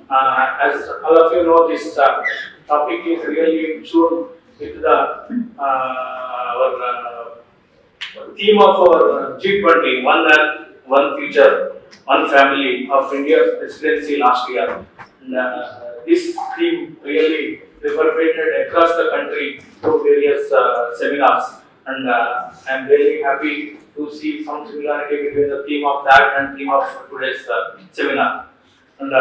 As all of you know, this topic is really tuned with the our theme of our G20, One Earth, One Future, One Family of India's presidency last year. And, this theme really reverberated across the country through various seminars. And I am very happy to see some similarity between the theme of that and theme of today's seminar. And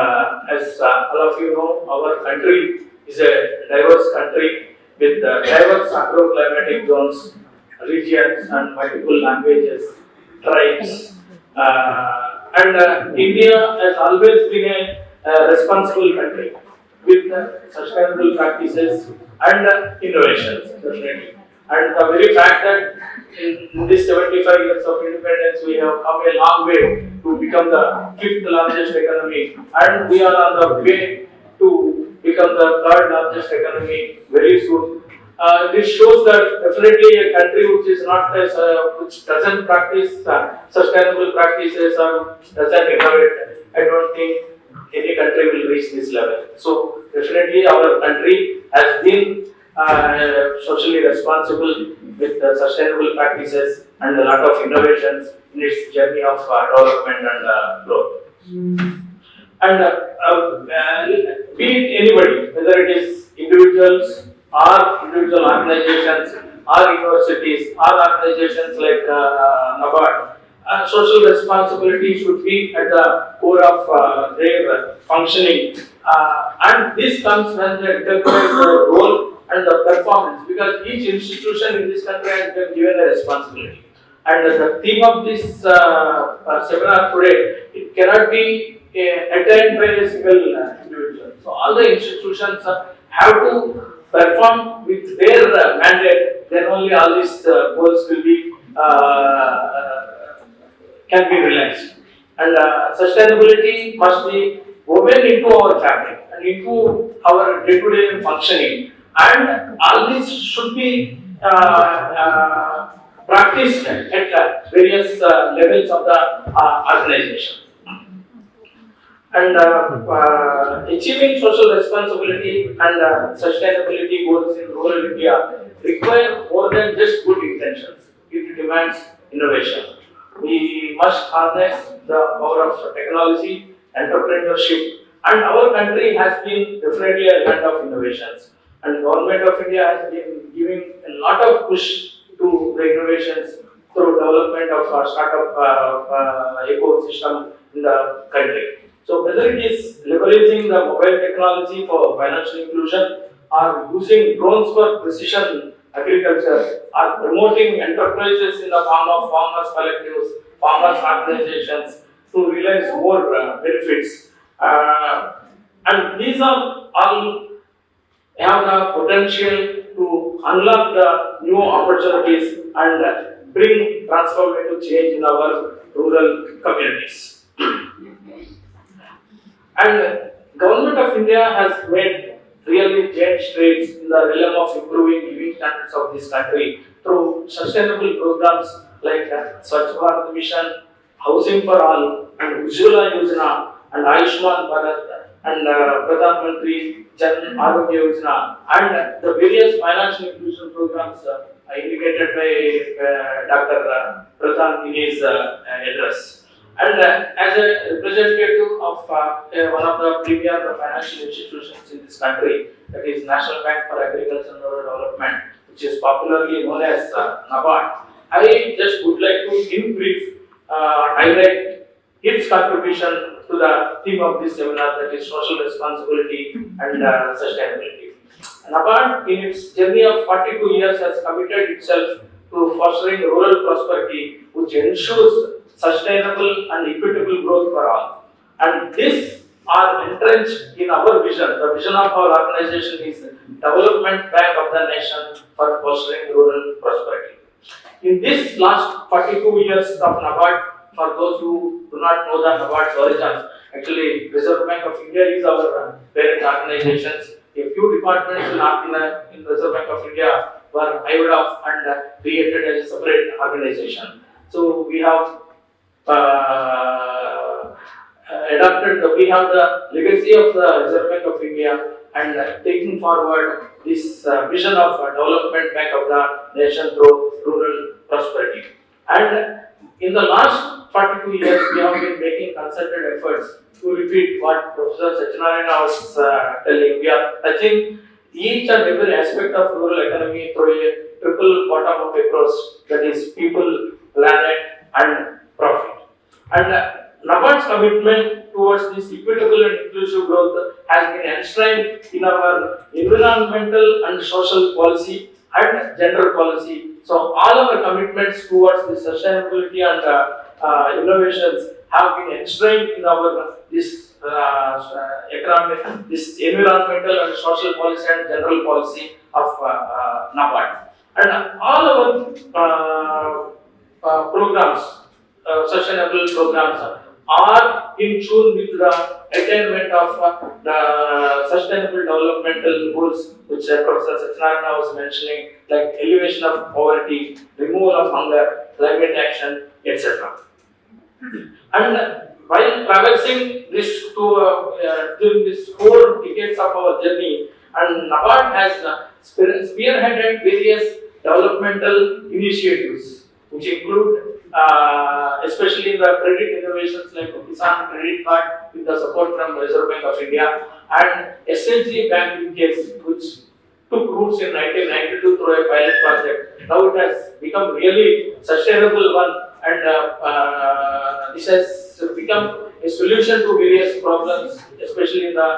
as all of you know, our country is a diverse country with diverse agroclimatic zones, regions, and multiple languages, tribes. And India has always been a responsible country with sustainable practices and innovations, definitely. And the very fact that in this 75 years of independence, we have come a long way to become the fifth largest economy, and we are on the way to become the third largest economy very soon. This shows that definitely a country which is not which doesn't practice sustainable practices or doesn't innovate, I don't think any country will reach this level. So definitely our country has been socially responsible with sustainable practices and a lot of innovations in its journey of development and growth. And be it anybody, whether it is individuals or individual organizations or universities or organizations like NABARD, social responsibility should be at the core of their functioning. And this comes when they recognize the role and the performance, because each institution in this country has been given a responsibility. And the theme of this seminar today, it cannot be attained by a single individual. So all the institutions have to perform with their mandate, then only all these goals will be can be realized. And sustainability must be woven into our fabric and into our day-to-day functioning. And all this should be practiced at various levels of the organization. And achieving social responsibility and sustainability goals in rural India require more than just good intentions. It demands innovation. We must harness the power of technology, entrepreneurship, and our country has been definitely a land of innovations. And government of India has been giving a lot of push to the innovations through development of startup ecosystem in the country. So whether it is leveraging the mobile technology for financial inclusion or using drones for precision agriculture or promoting enterprises in the form of farmers collectives, farmers organizations to realize more benefits. And these are all have the potential to unlock the new opportunities and bring transformative change in our rural communities. And Government of India has made really giant strides in the realm of improving living standards of this country through sustainable programs like Swachh Bharat Mission, Housing for All, and Ujjwala Yojana, and Ayushman Bharat, and Pradhan Mantri Jan Arogya Yojana, and the various financial inclusion programs indicated by Dr. Pradhan in his address. And as a representative of one of the premier financial institutions in this country, that is National Bank for Agriculture and Rural Development, which is popularly known as NABARD, I just would like to, in brief, highlight its contribution to the theme of this seminar, that is social responsibility and sustainability. NABARD, in its journey of 42 years, has committed itself to fostering rural prosperity, which ensures sustainable and equitable growth for all. And these are entrenched in our vision. The vision of our organization is Development Bank of the Nation for fostering rural prosperity. In this last 42 years of NABARD, for those who do not know the NABARD's origins, actually Reserve Bank of India is our parent organizations. A few departments in Reserve Bank of India were hived off and created as a separate organization. So we have we have the legacy of the Reserve Bank of India and taking forward this vision of Development Bank of the Nation through rural prosperity. And in the last 42 years, we have been making concerted efforts to repeat what Professor Satyanarayana was telling. We are touching each and every aspect of rural economy through a triple bottom-up approach, that is people, planet, and profit. And NABARD's commitment towards this equitable and inclusive growth has been enshrined in our environmental and social policy and gender policy. So all our commitments towards this sustainability and innovations have been enshrined in our this economic, this environmental and social policy and general policy of NABARD. And all our programs, sustainable programs, are in tune with the attainment of the sustainable developmental goals, which Professor Satyanarayana was mentioning, like elevation of poverty, removal of hunger, climate action, etc. And while traversing this during these 4 decades of our journey, and NABARD has spearheaded various developmental initiatives, which include especially the credit innovations like Kisan Credit Card with the support from Reserve Bank of India, and SLG Bank linkage, which took roots in 1992 through a pilot project. Now it has become really sustainable one, and this has become a solution to various problems, especially in the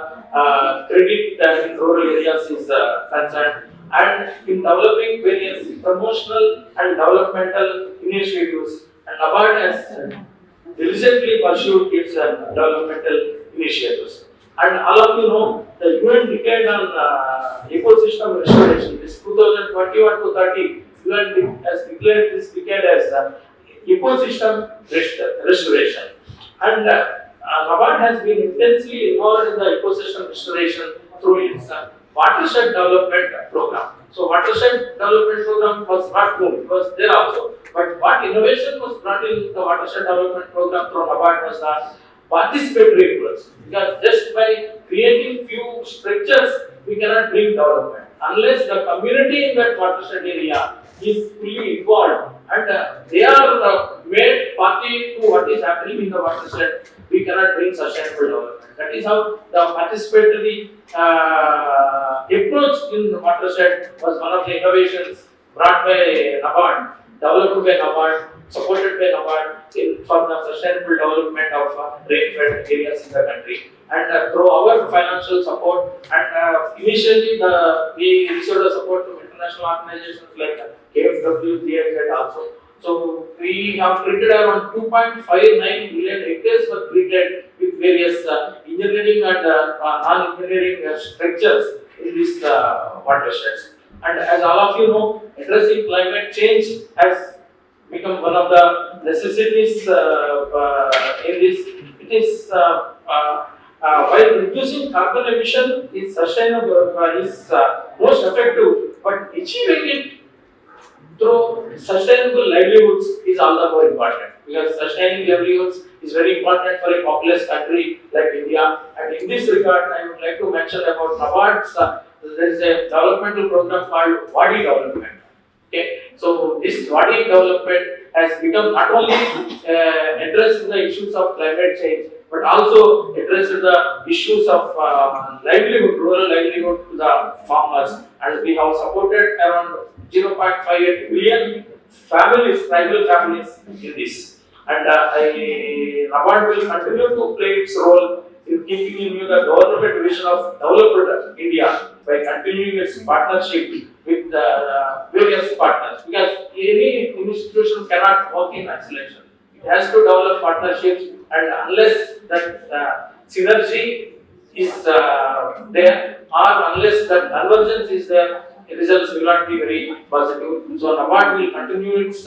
credit in rural areas is concerned. And in developing various promotional and developmental initiatives, and NABARD has diligently pursued its developmental initiatives. And all of you know UN declared on ecosystem restoration. This 2021 to 30, UN has declared this decade as ecosystem restoration. And NABARD has been intensely involved in the ecosystem restoration through its watershed development program. So watershed development program was not new, it was there also. But what innovation was brought in the watershed development program through NABARD was the participatory approach. Because just by creating few structures, we cannot bring development. Unless the community in that watershed area is fully involved and they are made party to what is happening in the watershed, we cannot bring sustainable development. That is how the participatory approach in the watershed was one of the innovations brought by NABARD, developed by NABARD, supported by NABARD for the sustainable development of rain-fed areas in the country. And through our financial support, and initially we received the support from international organizations like K.V.S.S.L.V, GIZ also. So we have treated around 2.59 million hectares were treated with various engineering and non-engineering structures in these watersheds. And as all of you know, addressing climate change has become one of the necessities in this. It is while reducing carbon emission is sustainable, is most effective, but achieving it through sustainable livelihoods is all the more important, because sustaining livelihoods is very important for a populous country like India. And in this regard, I would like to mention about NABARD's. There is a developmental program called Wadi Development. Okay, so this Wadi Development has become not only addressing the issues of climate change, but also addressed the issues of livelihood, rural livelihood to the farmers. And we have supported around 0.58 billion families, tribal families in this. And NABARD will continue to play its role in keeping in view the government vision of developed India by continuing its partnership with various partners. Because any institution cannot work in isolation. It has to develop partnerships, and unless that synergy is there, or unless that convergence is there, the results will not be very positive. So NABARD will continue its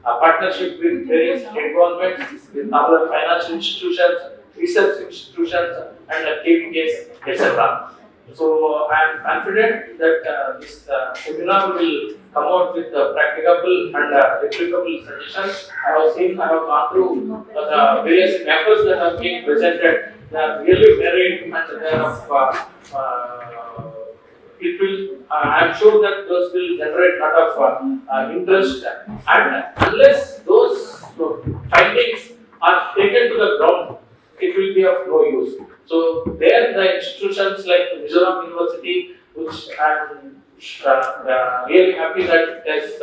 partnership with various state governments, with other financial institutions, research institutions, and KVKs, etc. So I am confident that this seminar will come out with practicable and replicable suggestions. I have gone through the various papers that are being presented. They are really varied and they are of it will. I am sure that those will generate a lot of interest, and unless those findings are taken to the ground, it will be of no use. So there, the institutions like Mizoram University, which I am really happy that it is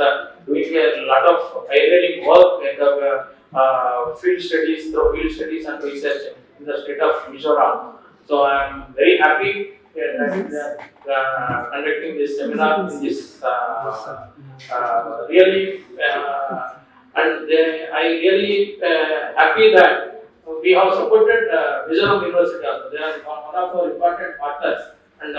doing a lot of pioneering work in the field studies, through field studies and research in the state of Mizoram. So I am very happy that conducting this seminar in this really and I really happy that we have supported Mizoram University also. They are one of our important partners, and I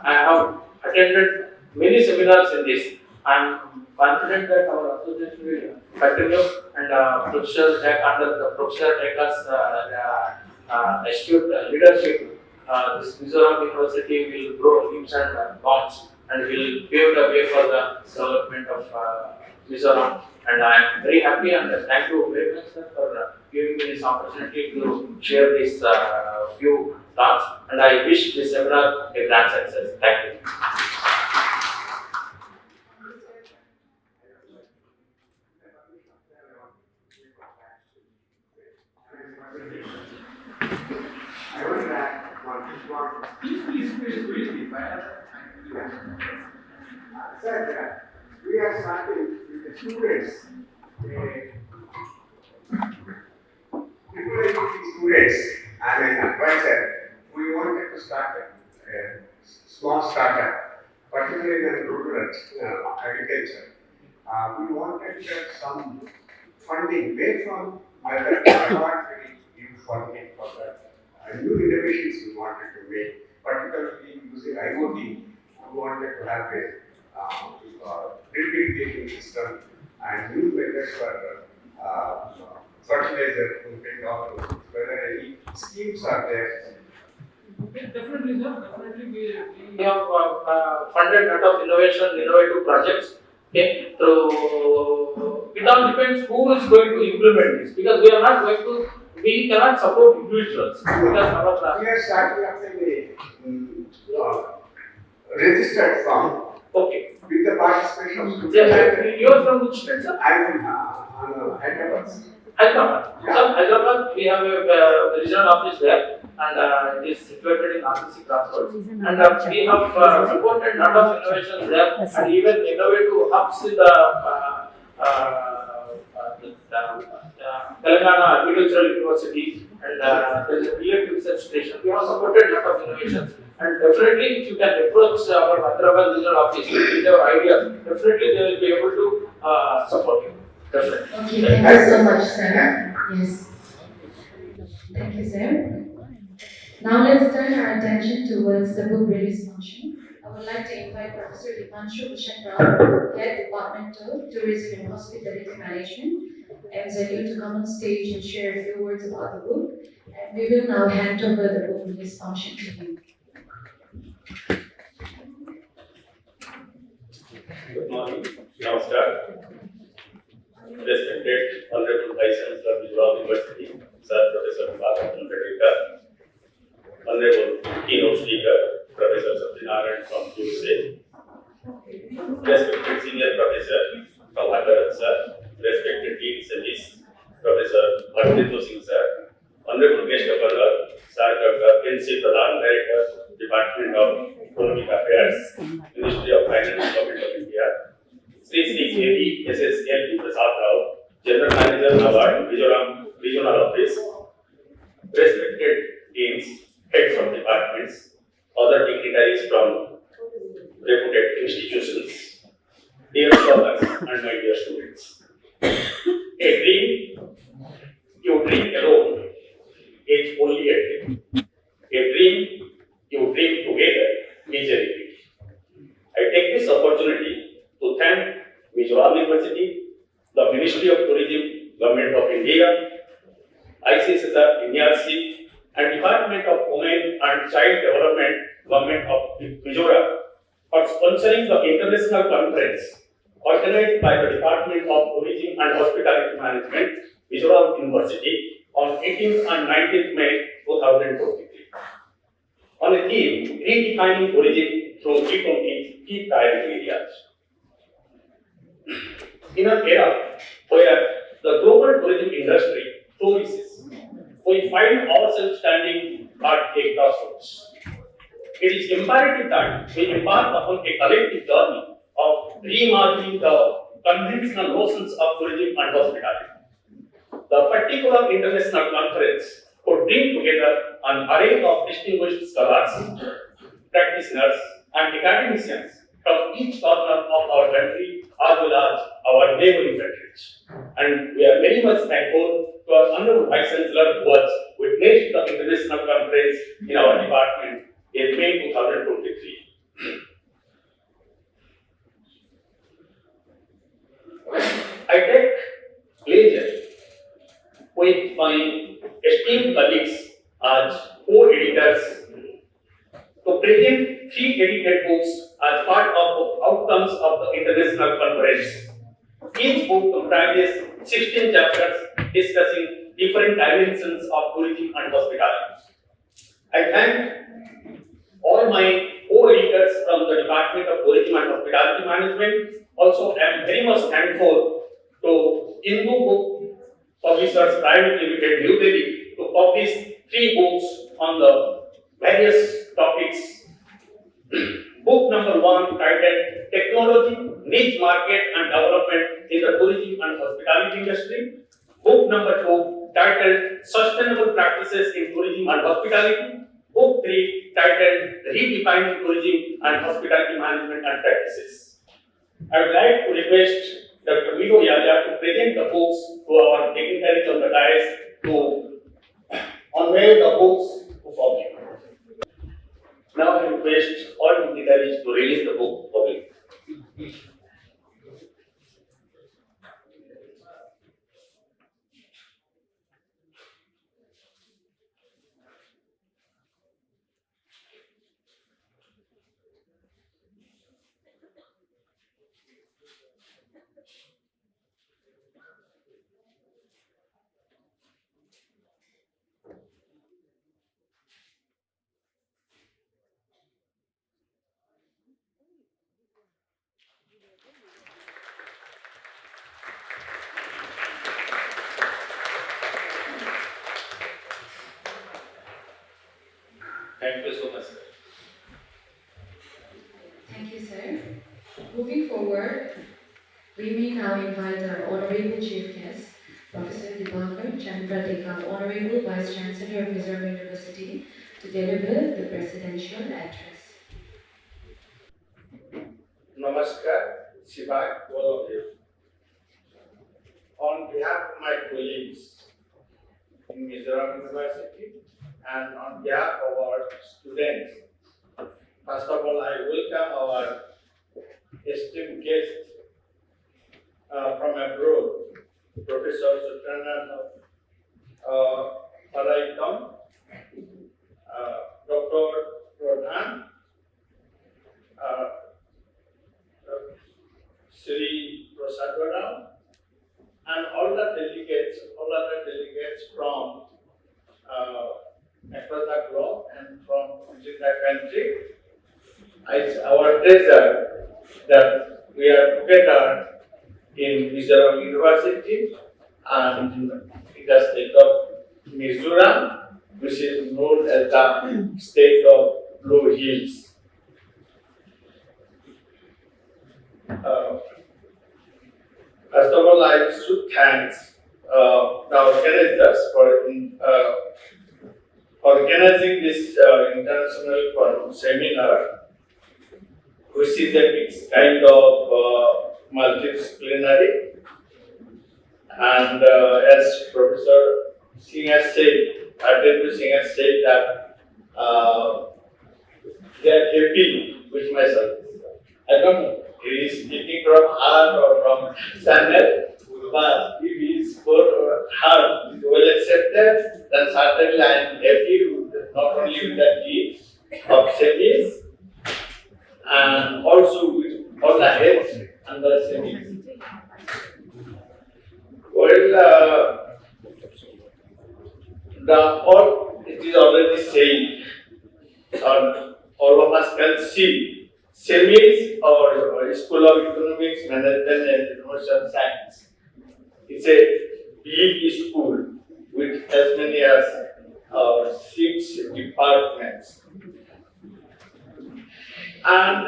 have attended many seminars in this. I am confident that our association will continue, and Professor Deka, under the Professor Deka's astute leadership, this Mizoram University will grow leaps and bounds and will pave the way for the development of Mizoram. And I am very happy, and thank you very much, sir, for giving me this opportunity to share these few thoughts. And I wish this seminar a grand success. Thank you. I want to add one. Please. Sir, we are starting with the students. People students and an advisor. We wanted to start a small startup, particularly in rural agriculture. We wanted some funding, where from whether NABARD will give funding for that new innovations we wanted to make, particularly using IoT. We wanted to have a drip irrigation system and new methods for fertilizer to take off, whether any schemes are there. Definitely, sir. Definitely, we have funded a lot of innovative projects. Okay, so it all depends who is going to implement this, because we are not going to, we cannot support individuals because our We are starting up a registered farm. Okay. With the participation of students. You are from which state, sir? I am from Hyderabad. Hyderabad. So Hyderabad, we have a regional office there, and it is situated in RCC Crossroads. And we have supported a lot of innovations there, and even innovative hubs in the Telangana Agricultural University, and there is a millet research station. We have supported a lot of innovations. And definitely, if you can approach our Hyderabad regional office with your ideas, definitely they will be able to support you. Definitely. Okay, thank you so much, sir. Yes. Thank you, sir. Now let's turn our attention towards the book release function. I would like to invite Professor Dignitaries, Head Departmental Tourism and Hospitality Management, MZU, to come on stage and share a few words about the book. And we will now hand over the book release function to you. Good morning, Namaskar. Respected Honorable Vice Chancellor of Mizoram University, Sir Professor Dibakar, Deka, Honorable Keynote Speaker, Professor Satyanarayana from USA, respected Senior Professor Pravakar Rath, Sir, respected Dean Service, Professor Bartendu Singh, Sir, Honorable Guest of Honor, Sir Dr. N.C. Pradhan, Director, Department of Economic Affairs, Ministry of Finance, Govt of India, Shri K.V.S.S.L.V. Prasada, General Manager, NABARD, Mizoram Regional Office, respected deans, heads of departments, other dignitaries from reputed institutions, dear scholars and my dear students. A dream you dream alone is only a dream. A dream you dream together is a repeat. I take this opportunity to thank Mizoram University, the Ministry of Tourism, Government of India, ICSSR, NRC, and Department of Women and Child Development, Government of Mizoram, for sponsoring the international conference organized by the Department of Tourism and Hospitality Management, Mizoram University, on 18th and 19th May 2023. On a theme, redefining tourism through G20 key priority areas. In an era where the global tourism industry flourishes, we find ourselves standing at a crossroads. It is imperative that we embark upon a collective journey of reimagining the conventional notions of tourism and hospitality. The particular international conference could bring together an array of distinguished scholars, practitioners, and academicians from each corner of our country as well as our neighboring countries. And we are very much thankful to our Honorable Vice Chancellor who has witnessed the international conference in our department in May 2023. I take pleasure with my esteemed colleagues as co-editors to present 3 edited books as part of the outcomes of the international conference. Each book comprises 16 chapters discussing different dimensions of tourism and hospitality. I thank all my co-editors from the Department of Tourism and Hospitality Management. Also, I am very much thankful to Indu Book Publishers Private Limited, New Delhi, to publish 3 books on the various topics. Book number 1 titled Technology, Niche Market and Development in the Tourism and Hospitality Industry. Book number 2 titled Sustainable Practices in Tourism and Hospitality. Book 3 titled Redefining Tourism and Hospitality Management and Practices. I would like to request Dr. Vido Yaja to present the books to our dignitaries on the dais to unveil the books to public. Now I request all dignitaries to release the book public. Thank you so much, sir. Thank you, sir. Moving forward, we may now invite our Honorable Chief Guest, Professor Dibakar, Chandra, Deka, Honorable Vice Chancellor of Mizoram University, to deliver the presidential address. Namaskar, Shiva, all of you. On behalf of my colleagues in Mizoram University and on behalf of our students, first of all, I welcome our esteemed guest from abroad, Professor Satyanarayana, Parayitam, Dr. Pradhan, Shri Prasada, and all the delegates from across the globe and from within the country. It's our pleasure that we are together in Mizoram University and in the state of Mizoram, which is known as the state of Blue Hills. First of all, I should thank the organizers for organizing this international forum seminar, which is a mixed kind of multidisciplinary. And as Professor Singh has said, Bartendu Singh has said that they are happy with myself. I don't know. He is speaking from heart or from channel, but if he is for heart, is well accepted, then certainly I am happy with not only with the needs of semis and also with all the heads and the semis. Well, it is already said, all of us can see. Semis or School of Economics, Management and Information Science. It's a big school with as many as 6 departments. And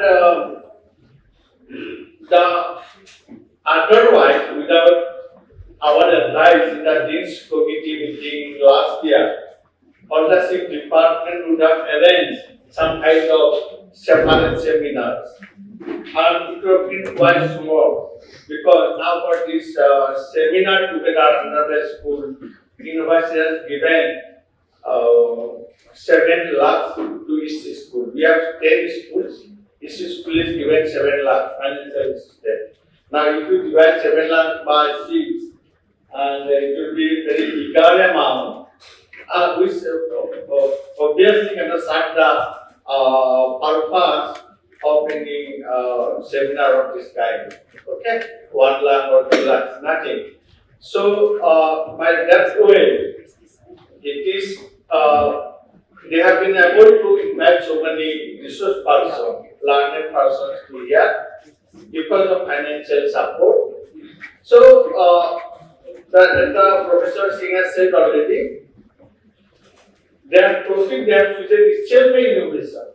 otherwise, without our advice in the Dean's Committee meeting last year, all the 6 departments would have arranged some kind of separate seminars. And it would have been quite small because now for this seminar together under the school, university has given 7 lakhs to each school. We have 10 schools. Each school is given 7 lakhs financial assistance. Now if you divide 7 lakhs by 6, and it will be a very bigger amount, which obviously cannot start the purpose of any seminar of this kind. Okay, 1 lakh or 2 lakhs, nothing. So by that way, it is they have been able to invite so many resource persons, learned persons to here because of financial support. So the Professor Singh has said already, their topic they have chosen is self-innovation.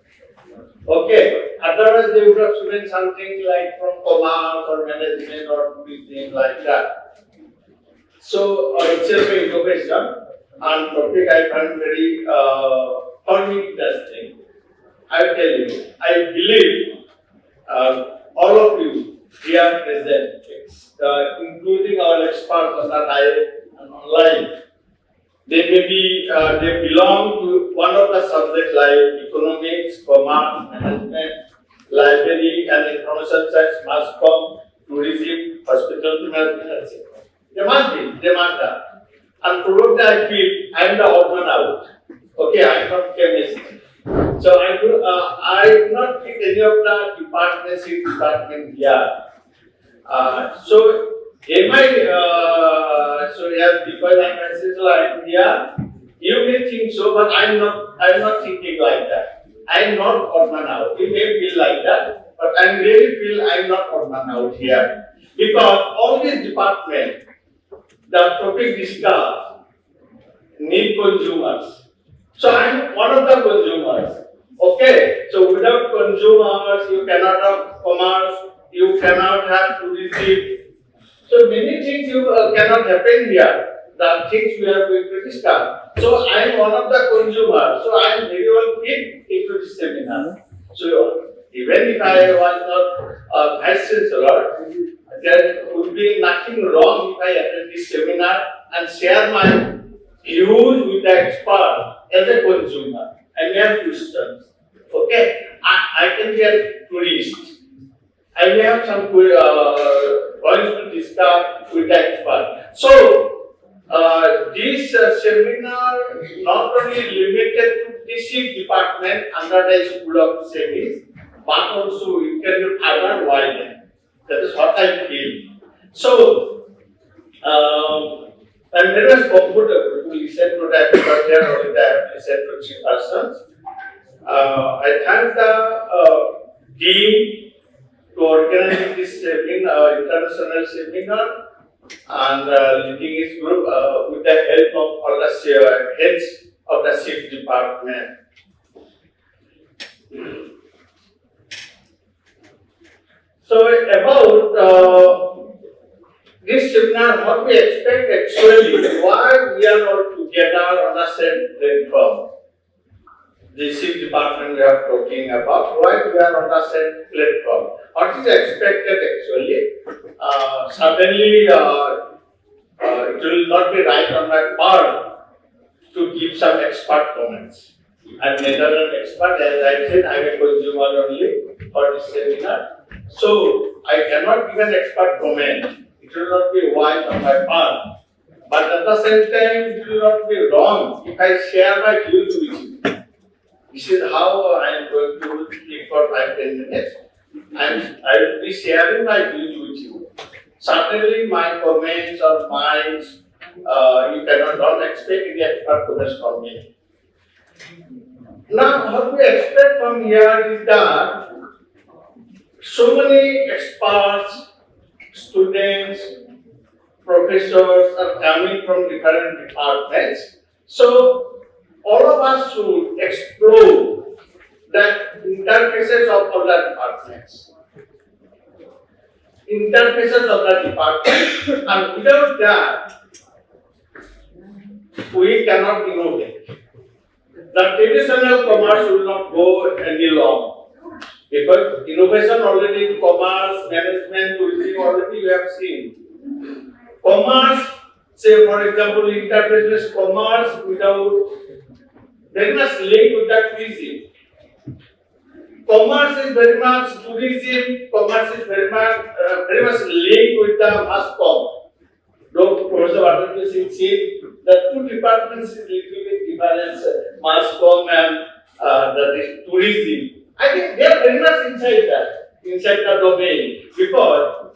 Okay, otherwise they would have chosen something like from commerce or management or business like that. So it's self-innovation and topic I find very interesting. I tell you, I believe all of you here present, including our experts on the diet and online, They may be, they belong to one of the subjects like economics, commerce, management, library and information science, mass comm, tourism, hospitality management, etc. They must have. And probably I feel I am the odd one out. Okay, I am from chemistry. So I do not fit any of the departments in department here. So in my so yeah, because I message like here, you may think so, but I'm not thinking like that. I'm not odd man out. You may feel like that, but I really feel I'm not odd man out here. Because all these departments, the topic discussed, need consumers. So I'm one of the consumers. Okay, so without consumers, you cannot have commerce, you cannot have tourism. So many things you cannot happen here. The things we are going to discuss. So I am one of the consumers. So I am very well fit into this seminar. So even if I was not a vice chancellor, there would be nothing wrong if I attend this seminar and share my views with the expert as a consumer. I may have questions. Okay, I can be a tourist. I may have some points to discuss with the expert. So, this seminar not only limited to this department under the School of Service, but also it can be further widened. That is what I feel. So, I'm very much comfortable to listen to the expert here or the listen to three persons. I thank the team to organize this international seminar and leading his group with the help of all the heads of the 6th department. So about this seminar, what we expect actually, why we are all together on the same platform. The 6th department we are talking about, why we are on the same platform. What is expected actually? Certainly, it will not be right on my part to give some expert comments. I am neither an expert, as I said, I am a consumer only for this seminar. So, I cannot give an expert comment. It will not be wise on my part. But at the same time, it will not be wrong if I share my views with you. This is how I am going to speak for 5-10 minutes. I will be sharing my views with you. Certainly, my comments or minds, you don't expect any expert comments from me. Now, what we expect from here is that so many experts, students, professors are coming from different departments. So, all of us should explore the interfaces of other departments. Interfaces of the departments, and without that, we cannot innovate. The traditional commerce will not go any long. Because innovation already in commerce, management, tourism already we have seen. Commerce, say for example, interfaces commerce without very much linked with the tourism. Commerce is very much tourism, commerce is very much linked with the mass comm. Though Professor Bartendu said the two departments is little bit different, mass comm and that is tourism. I think they are very much inside the domain, because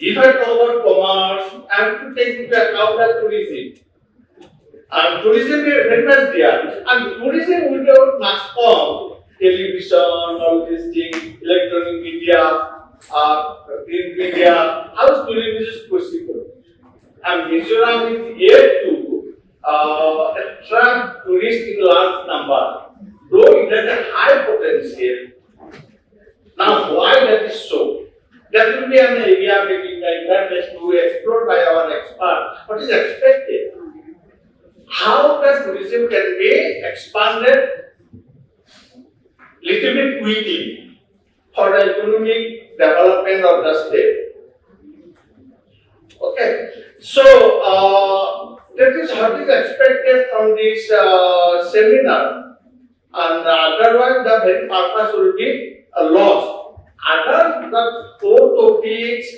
if I talk about commerce, I have to take into account the tourism. And tourism is very much there. And tourism without mass comm, television, all these things, electronic media, print media, how tourism is possible? And Mizoram is yet to attract tourists in large number, though it has a high potential. Now, why that is so? That will be an area maybe that is to explore by our expert. What is expected? How the tourism can be expanded little bit quickly for the economic development of the state. Okay, so That is what is expected from this seminar, and otherwise the very purpose will be lost. Other the core topics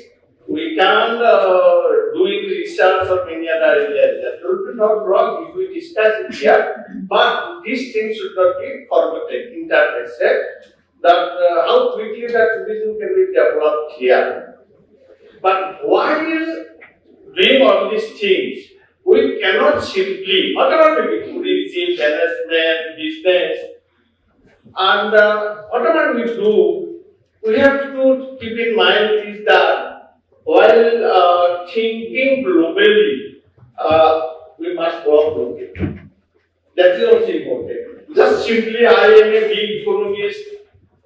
we can do in research or many other areas. That will be not wrong if we discuss it here, but these things should not be forgotten, interpreted. That how quickly that tourism can be developed here. But while doing all these things, we cannot simply, whatever we do, tourism, management, business, and whatever we do, we have to keep in mind is that while thinking globally, we must work locally. That is also important. Just simply, I am a big economist,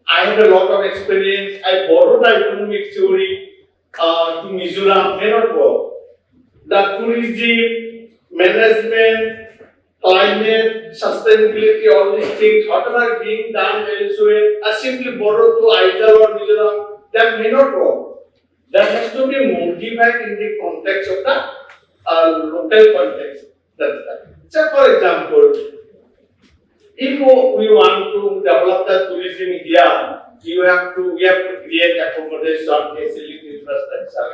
I have a lot of experience, I borrowed the economic theory to Mizoram, may not work. The tourism, management, climate, sustainability, all these things, whatever being done elsewhere, are simply borrowed to Aizawl or Mizoram, that may not work. That has to be modified in the context of the local context. That's that. So, for example, if we want to develop the tourism here, we have to create accommodation, facility, infrastructure.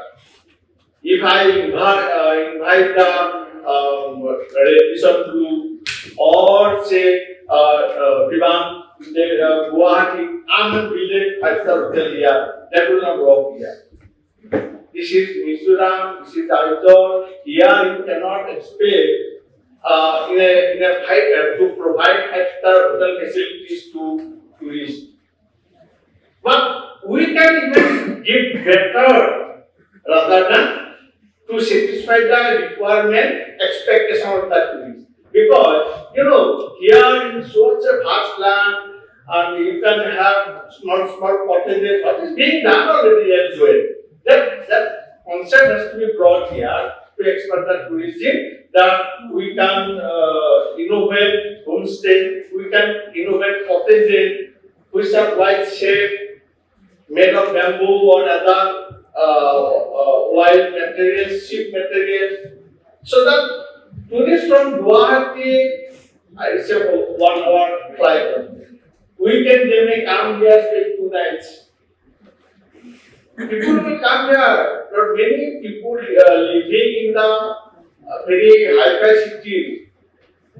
If I invite the Red Group or say Divan, Guwahati, I'm a village 5-star hotel here, that will not work here. This is Mizoram, this is Aizawl. Here you cannot expect to provide 5-star hotel facilities to tourists. But we can even give better rather than to satisfy the requirement, expectation of the tourists. Because, here in such a vast land, and you can have small cottages, what is being done already elsewhere. That concept has to be brought here to expand the tourism, that we can innovate homestay, we can innovate cottages, which are quite safe, made of bamboo or other wild materials, cheap materials, so that tourists from Guwahati, I say 1 hour flight, they may come here, stay 2 nights. People will come here. There are many people living in the very high-fi cities.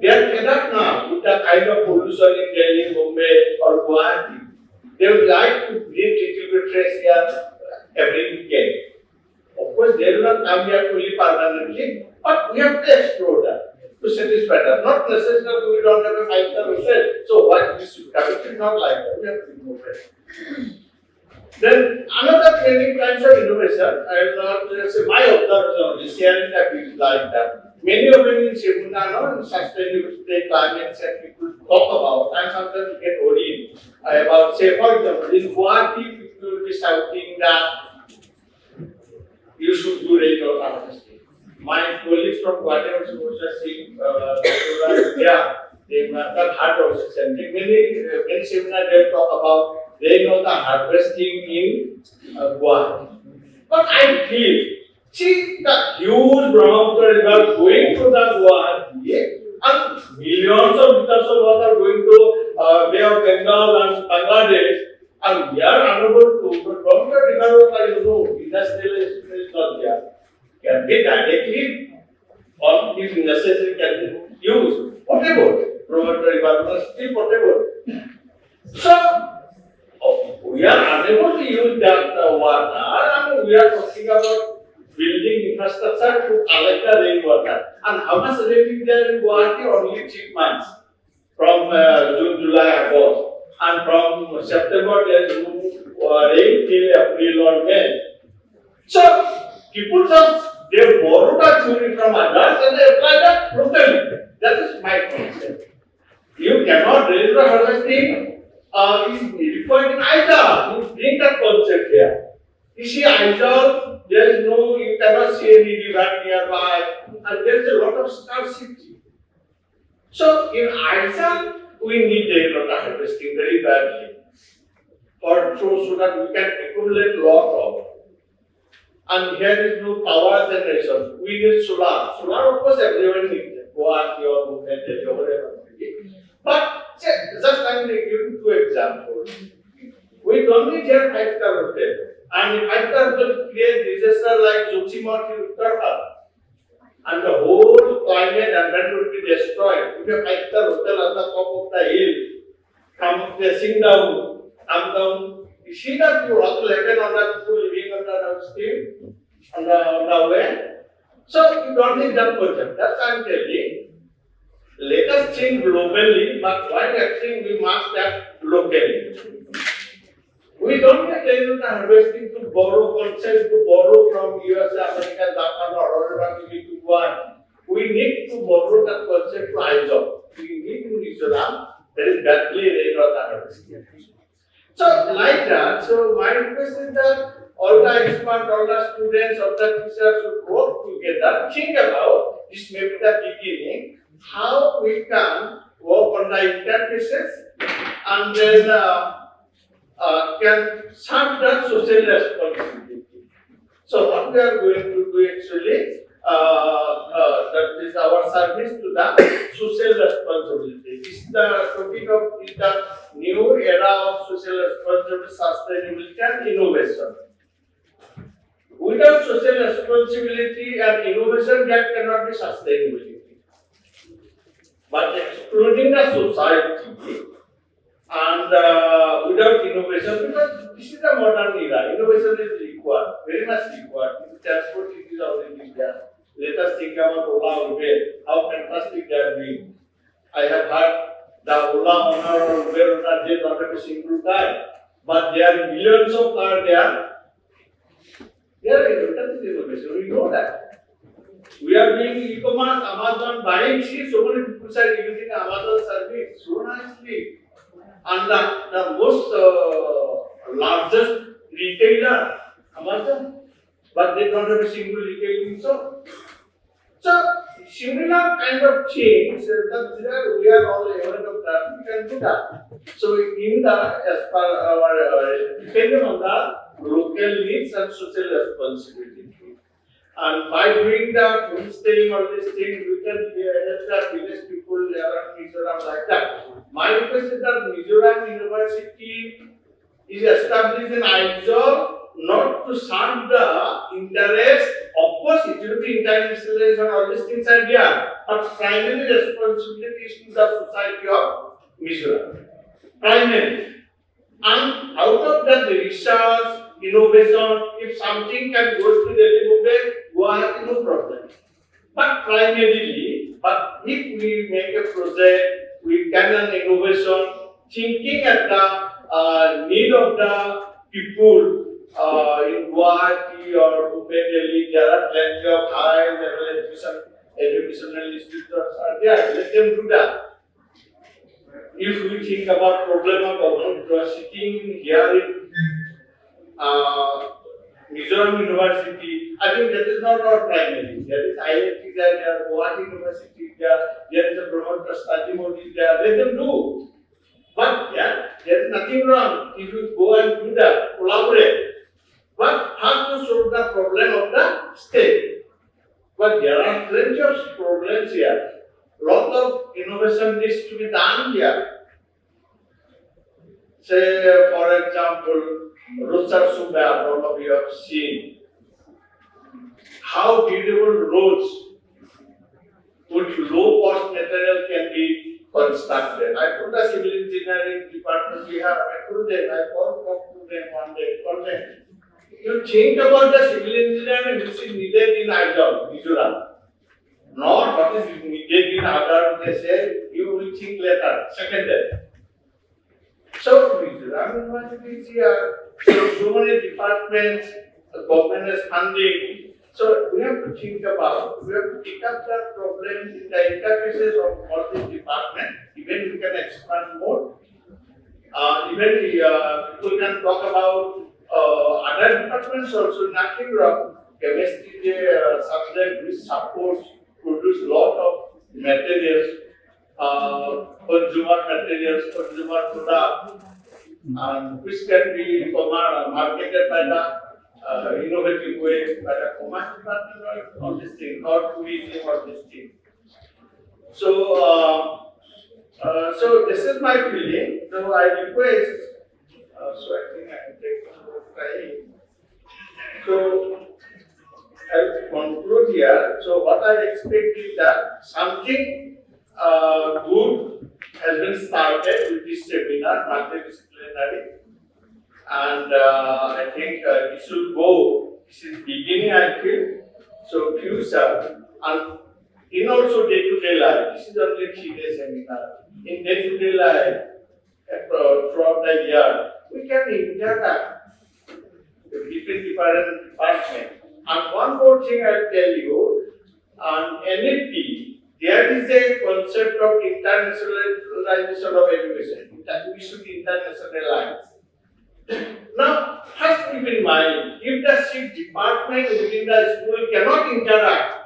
They are fed up now with the kind of pollution in Delhi, Mumbai, or Guwahati. They would like to breathe little bit fresh air every weekend. Of course, they will not come here fully permanently, but we have to explore that to satisfy that. Not necessarily we don't have a 5-star hotel. So what we should have it is not like that. We have to remove it. Then another many kinds of innovation, I will not say my observation is sharing that is like that. Many of them in Srimunda, in sustainability, climate change, people talk about, and sometimes get worried about, say, for example, in Guwahati, people will be shouting that you should do rainwater harvesting. My colleagues from Guwahati also saying, they have heard also something. Many seminars they talk about rainwater harvesting in Guwahati. But I feel, see the huge Brahmaputra river going to the Guwahati and millions of liters of water going to Bay of Bengal and Bangladesh, and we are unable to, but Brahmaputra river water, industrial is not there. Can be directly, all these necessary can be used. Whatever, Brahmaputra river water still whatever. So, we are unable to use that water, and we are talking about building infrastructure to collect the rainwater. And how much rain is there in Guwahati? Only 3 months. From June, July, August. And from September, there is no rain till April or May. So, people just, they borrow the theory from others and they apply that locally. That is my concept. You cannot raise the harvesting. Is required in Aizawl. You bring that concept here. You see, Aizawl, there is no, you cannot see any river nearby, and there is a lot of scarcity. So, in Aizawl, we need rainwater harvesting very badly, so that we can accumulate lot of. and here is no power generation. We need solar. Solar, of course, everyone needs it. Guwahati or Delhi or whatever. But just I'm giving two examples. We don't need here 5-star hotel. And if 5-star hotel create disaster like Joshima in Uttarakhand, and the whole climate environment would be destroyed. If a 5-star hotel on the top of the hill comes facing down, come down, you see that you all living on the people living on the street, on the way. So you don't need that project. That's what I'm telling. Let us think globally, but while acting we must act locally. We don't get into the harvesting to borrow concept, to borrow from USA, America, Japan, or whatever we need to go on. We need to borrow that concept to Aizo. We need in Mizoram, there is badly rate of the harvesting. So like that, so my request is that all the experts, all the students, all the teachers should work together, think about this may be the beginning, how we can work on the interfaces and then can serve the social responsibility. So what we are going to do actually, that is our service to the social responsibility. This is the topic of the new era of social responsibility, sustainability and innovation. Without social responsibility and innovation, there cannot be sustainability. But excluding the society and without innovation, because this is the modern era, innovation is required, very much required. Transport is already there. Let us think about Ola Uber, how fantastic they are doing. I have heard the Ola owner or Uber owner, they don't have a single car, but there are millions of cars there. That is innovation, we know that. We are doing e-commerce, Amazon buying, see so many people are using Amazon service so nicely. And the most largest retailer, Amazon, but they don't have a single retailing store. So, similar kind of change that we are all aware of that, we can do that. So, in the, as per our, depending on the local needs and social responsibility. And by doing that, homestaying, all these things, we can help the village people around Mizoram like that. My request is that Mizoram University is established in Aizawl not to serve the interest, of course it will be internationalization, all these things are there, but primary responsibility is to the society of Mizoram. Primary. And out of that research, innovation, if something can go to Delhi, Mumbai, Guwahati, no problem. But primarily, but if we make a project, we can an innovation, thinking at the need of the people in Guwahati or Mumbai, Delhi, there are plenty of high level educational institutes are there. Let them do that. If we think about problem of government sitting here in Mizoram University, I think that is not our primary. There is IIT there, Guwahati University there is a promoter study mode there, let them do. But yeah, there is nothing wrong if you go and do that, collaborate. But how to solve the problem of the state? But there are plenty of problems here. Lot of innovation needs to be done here. Say, for example, Rutsar Sumba, all of you have seen how beautiful roads with low cost material can be constructed. I told the civil engineering department we have, I told them, I called to them one day, told them, you think about the civil engineering which is needed in Aizawl, Mizoram. Not what is needed in other, they say, you will think later, second day. So, Mizoram University is here, so many departments, the government is funding. So, we have to think about, we have to pick up the problem in the interfaces of all these departments, even we can expand more. Even people can talk about other departments also, nothing wrong. Chemistry is a subject which supports, produce lot of materials, consumer materials, consumer products, and which can be marketed by the innovative way, but a commerce department or all this thing, or tourism or this thing. So, so this is my feeling. So I request. So I think I can take one more time. So I will conclude here. So what I expect is that something good has been started with this seminar, multidisciplinary, and I think it should go. This is beginning, I feel. So future and in also day-to-day life. This is only 3 days seminar. In day-to-day life, throughout the year, we can interact with different departments. And one more thing I'll tell you, on NAP, there is a concept of internationalization of education, that we should internationalize. Now, first keep in mind, if the 6 departments within the school cannot interact,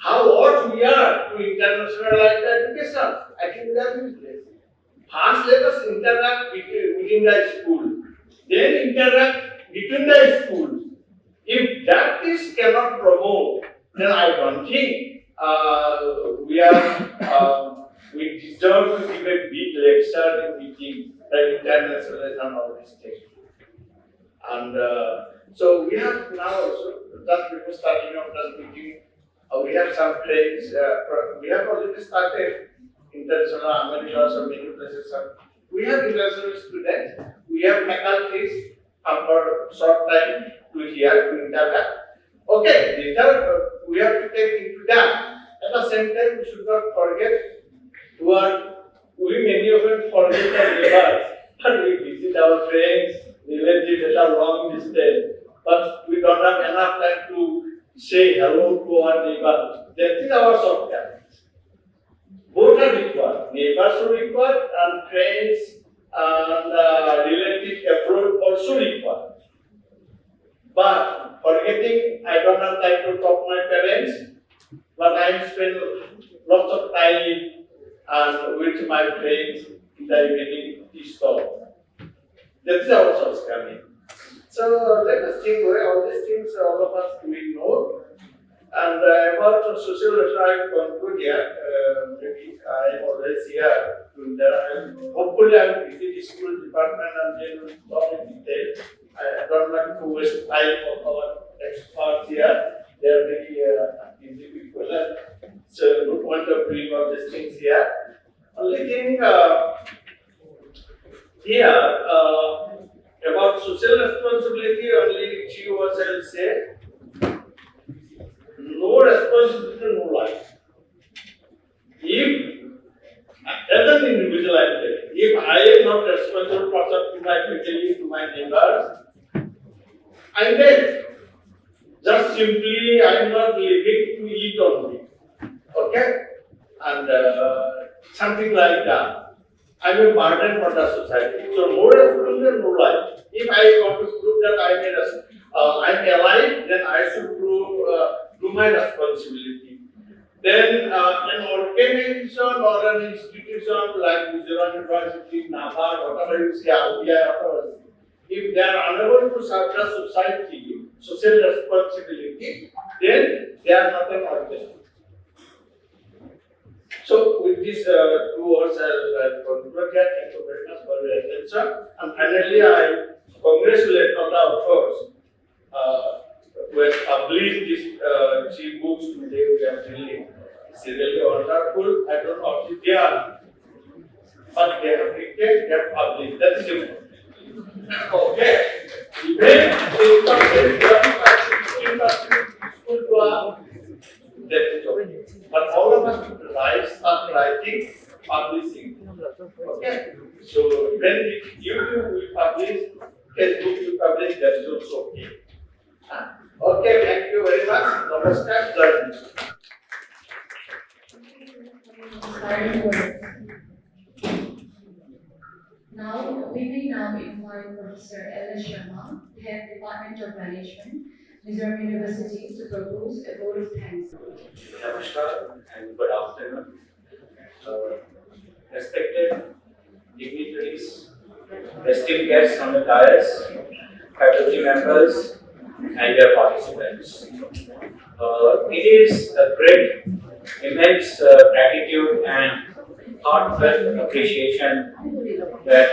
how ought we are to internationalize the education? I think we are useless. First, let us interact within the school, then interact between the schools. If that is cannot promote, then I don't think we deserve to give a big lecture in meeting the internationalism of this thing. And so we have now also, just before starting of this meeting, we have some friends, we have already started international America, so many places. We have international students, we have faculties for short time to hear, to interact. Okay, these are, we have to take into that. At the same time, we should not forget we many of them forget our neighbors, and we visit our friends, relatives that are long distance, but we don't have enough time to say hello to our neighbor. That is our software. Both are required. Neighbors are required, and friends and relatives abroad also required. But forgetting, I don't have time to talk to my parents, but I spend lots of time and with my friends in the evening tea stall. That is our source coming. So let us think all these things all of us we know. And about social welfare, I will conclude here. Maybe I am always here to interact. Hopefully, I will visit the school department and then we will talk in detail. I don't like to waste time of our experts here. They are very easy people. So, no point of doing all these things here. Only thing here about social responsibility, only K.V.S.S.L.V say. No responsibility, no life. If, as an individual, I tell you, if I am not responsible for something like to my neighbors, I'm dead. Just simply, I am not living to eat only. Okay? And something like that. I am a burden for the society. So, no responsibility, no life. If I want to prove that I'm alive, then I should prove to my responsibility. Then an organization or an institution like Mizoram University, NABARD, whatever you say, whatever, if they are unable to serve the society, social responsibility, then they are not an organization. So with these 2 words, I'll conclude here. Thank you very much for your attention. And finally, I congratulate all the authors who have published these 3 books today. We are really, it's really wonderful. I don't know if they are, but they have written, they have published. That is important. Okay. Even but all of us should start writing, publishing. Okay. So when YouTube will publish, Facebook will publish, that is also okay. Okay, thank you very much. Namaskar, Jai. Now, we may now invite Professor L.S. Sharma, Head Department of Management, Mizoram University, to propose a vote of thanks. Namaskar and good afternoon. Respected dignitaries, esteemed guests on the dais, faculty members, and their participants. It is a great, immense gratitude and heartfelt appreciation that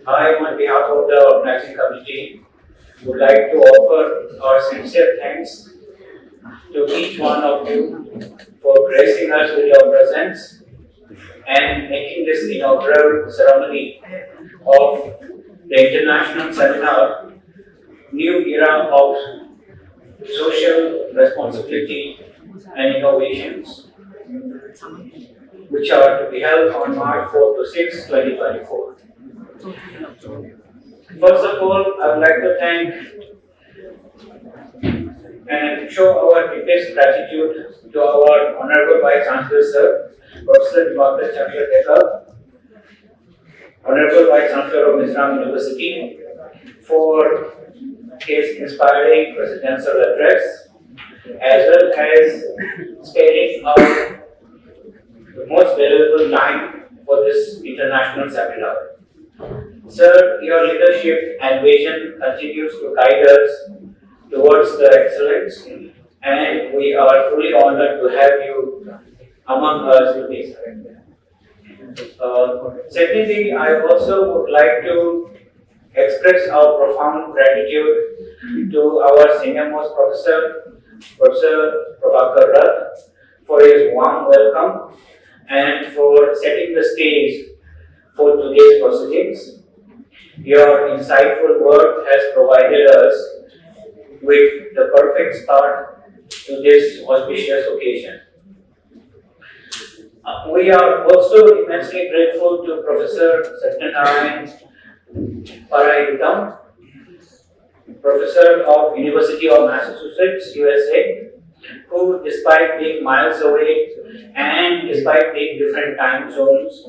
I, on behalf of the organizing committee, would like to offer our sincere thanks to each one of you for gracing us with your presence and making this inaugural ceremony of the international seminar New Era of Social Responsibility and Innovations, which are to be held on March 4 to 6, 2024. First of all, I would like to thank and show our deepest gratitude to our Honorable Vice Chancellor, Sir, Professor Dibakar Chandra Deka, Honorable Vice Chancellor of Mizoram University, for his inspiring presidential address, as well as sparing out the most valuable time for this international seminar. Sir, your leadership and vision continues to guide us towards the excellence, and we are truly honored to have you among us today. Secondly, I also would like to express our profound gratitude to our senior most professor, Professor Pravakar Rath, for his warm welcome and for setting the stage for today's proceedings. Your insightful work has provided us with the perfect start to this auspicious occasion. We are also immensely grateful to Professor Satyanarayana Parayitam, Professor of University of Massachusetts, USA, who, despite being miles away and despite being different time zones,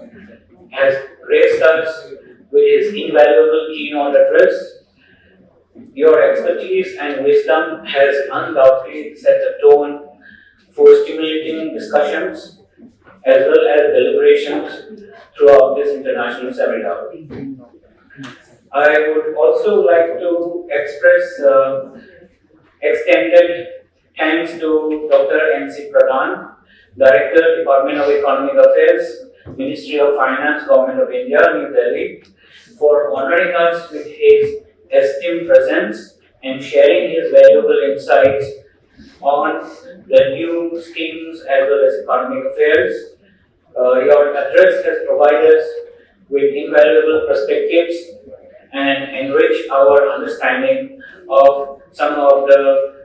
has graced us with his invaluable keynote address. Your expertise and wisdom has undoubtedly set the tone for stimulating discussions as well as deliberations throughout this international seminar. I would also like to express extended thanks to Dr. N.C. Pradhan, Director, Department of Economic Affairs, Ministry of Finance, Government of India, New Delhi, for honoring us with his esteemed presence and sharing his valuable insights on the new schemes as well as economic affairs. Your address has provided us with invaluable perspectives and enriched our understanding of some of the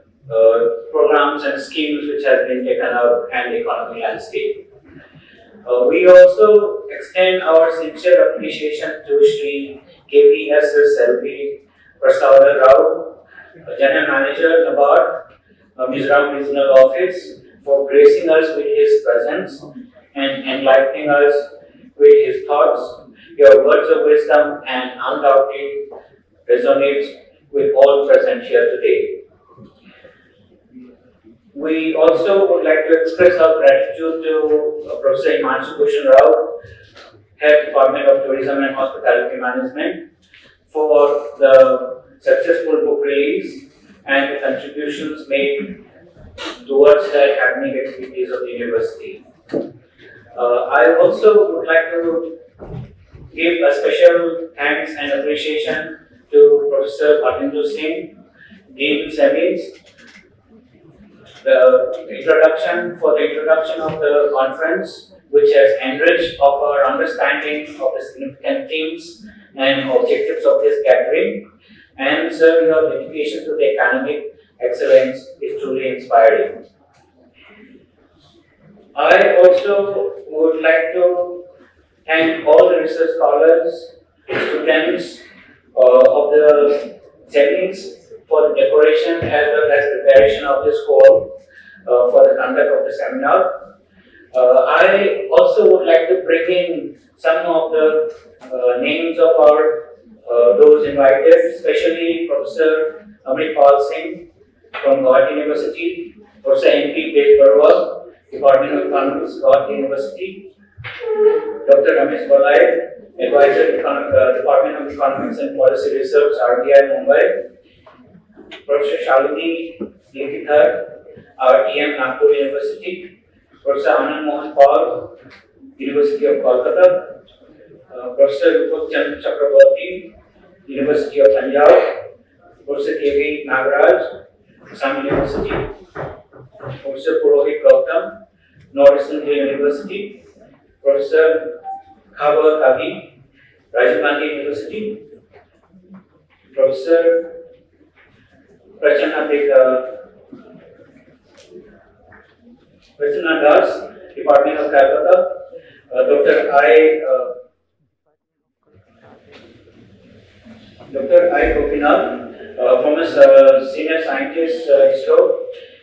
programs and schemes which have been taken up and the economic landscape. We also extend our sincere appreciation to Shri K.V.S.S.L.V. Prasada, General Manager, NABARD, Mizoram Regional Office, for gracing us with his presence and enlightening us with his thoughts. Your words of wisdom and undoubtedly resonates with all present here today. We also would like to express our gratitude to Professor Rao, Head Department of Tourism and Hospitality Management, for the successful book release and the contributions made towards the academic activities of the university. I also would like to give a special thanks and appreciation to Professor Bartendu Singh, Dean Semis, the introduction of the conference, which has enriched of our understanding of the significant themes and objectives of this gathering. And sir, your dedication to the academic excellence is truly inspiring. I also would like to thank all the research scholars, students of the settings for the decoration as well as preparation of this hall for the conduct of the seminar. I also would like to bring in some of the names of our those invited, especially Professor Singh from Govt University, Professor N.P. Barwa, Department of Economics, Govt University, Dr. Ramesh Balai, Advisor, Department of Economics and Policy Research, RBI, Mumbai, Professor Shalini Likithar, our TM Nagpur University, Professor Anand Mohan Paul, University of Kolkata, Professor Rupak Chand Chakraborty, University of Punjab, Professor K.V. Nagaraj, Assam University, Professor Purohit Gautam, Northeastern Hill University, Professor Khaba Kavi, Rajiv Gandhi University, Professor Prachana Das, Department of Calcutta, Dr. I. Gopinath, from a senior scientist, ISRO,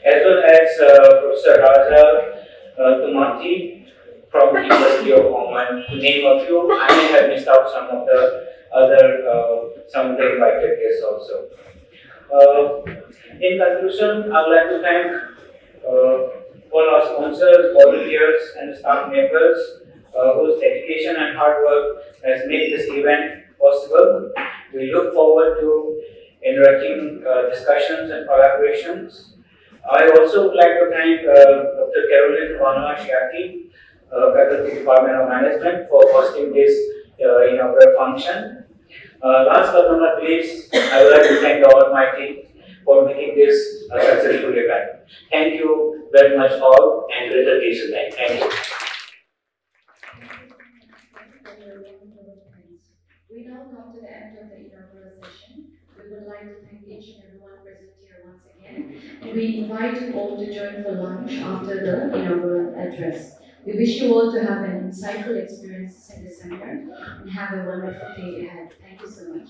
as well as Professor Raja Tumati from the University of Oman, to name a few. I may have missed out some of the invited guests also. In conclusion, I would like to thank all our sponsors, volunteers, and staff members whose dedication and hard work has made this event possible. We look forward to enriching discussions and collaborations. I also would like to thank Dr. Carolyn Vanna Shiaki, Faculty Department of Management, for hosting this inaugural function. Last but not least, I would like to thank the Almighty for making this a successful event. Thank you very much all, and great occasion. Thank you. We now come to the end of the inaugural session. We would like to thank each and everyone present here once again. And we invite you all to join for lunch after the inaugural address. We wish you all to have an insightful experience in the seminar and have a wonderful day ahead. Thank you so much.